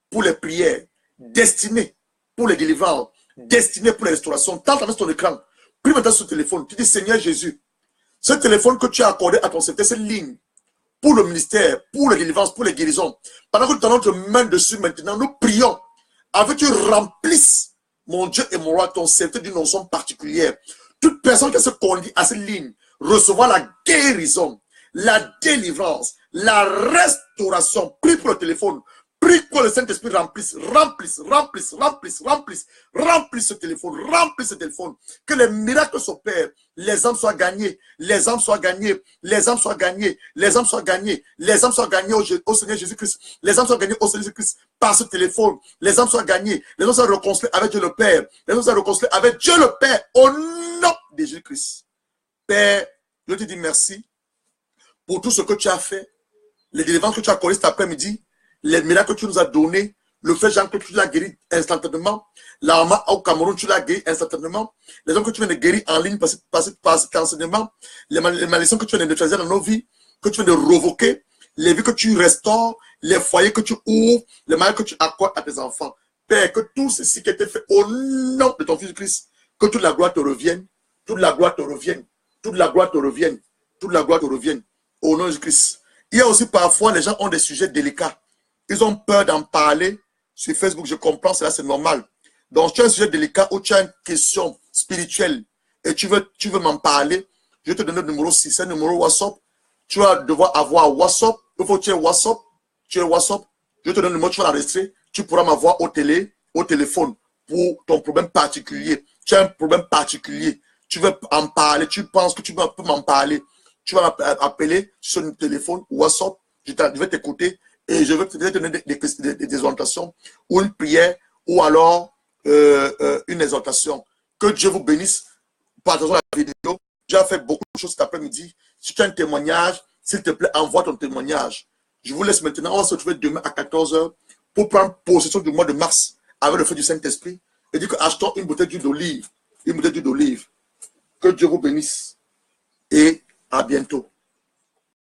pour les prières, destiné pour les délivrances, destiné pour les restaurations. Tente ta main sur ton écran. Prie maintenant sur ce téléphone. Tu dis, Seigneur Jésus, ce téléphone que tu as accordé à ton serviteur, cette ligne, pour le ministère, pour les délivrances, pour les guérisons. Pendant que tu as notre main dessus maintenant, nous prions afin que tu remplisses, mon Dieu et mon roi, ton serviteur d'une onction particulière. Toute personne qui se conduit à cette ligne recevra la guérison, la délivrance, la restauration. Prie pour le téléphone. Prie que le Saint-Esprit remplisse ce téléphone. Que les miracles s'opèrent. Les âmes soient gagnées. Les âmes soient gagnées au Seigneur Jésus-Christ. Les âmes soient gagnées au Seigneur Jésus-Christ par ce téléphone. Les âmes soient gagnées. Les âmes soient réconciliées avec Dieu le Père. Les âmes soient réconciliées avec Dieu le Père. Au nom de Jésus-Christ. Père, je te dis merci pour tout ce que tu as fait. Les délivrances que tu as accordées cet après-midi. Les miracles que tu nous as donnés, le fait Jean que tu l'as guéri instantanément, l'arma au Cameroun, tu l'as guéri instantanément, les hommes que tu viens de guérir en ligne par cet enseignement, les malédictions que tu viens de neutraliser dans nos vies, que tu viens de revoquer, les vies que tu restaures, les foyers que tu ouvres, les maladies que tu accordes à tes enfants. Père, que tout ceci qui a été fait au nom de ton Fils Christ, que toute la gloire te revienne, toute la gloire te revienne, toute la gloire te revienne, toute la gloire te revienne, au nom de Christ. Il y a aussi parfois, les gens ont des sujets délicats. Ils ont peur d'en parler sur Facebook. Je comprends, cela c'est normal. Donc, tu as un sujet délicat ou tu as une question spirituelle et tu veux m'en parler, je vais te donner le numéro 6, c'est un numéro WhatsApp. Tu vas devoir avoir WhatsApp. Il faut que tu aies WhatsApp. Je vais te donner le numéro, tu vas l'enregistrer. Tu pourras m'avoir au téléphone pour ton problème particulier. Tu as un problème particulier. Tu veux en parler. Tu penses que tu peux m'en parler. Tu vas appeler sur le téléphone WhatsApp. Je vais t'écouter. Et je vais te donner des orientations ou une prière ou alors une exhortation. Que Dieu vous bénisse. Partageons la vidéo. J'ai fait beaucoup de choses cet après-midi. Si tu as un témoignage, s'il te plaît, envoie ton témoignage. Je vous laisse maintenant. On va se retrouver demain à 14 h pour prendre possession du mois de mars avec le feu du Saint-Esprit. Et dire que achetons une bouteille d'huile d'olive. Une bouteille d'huile d'olive. Que Dieu vous bénisse. Et à bientôt.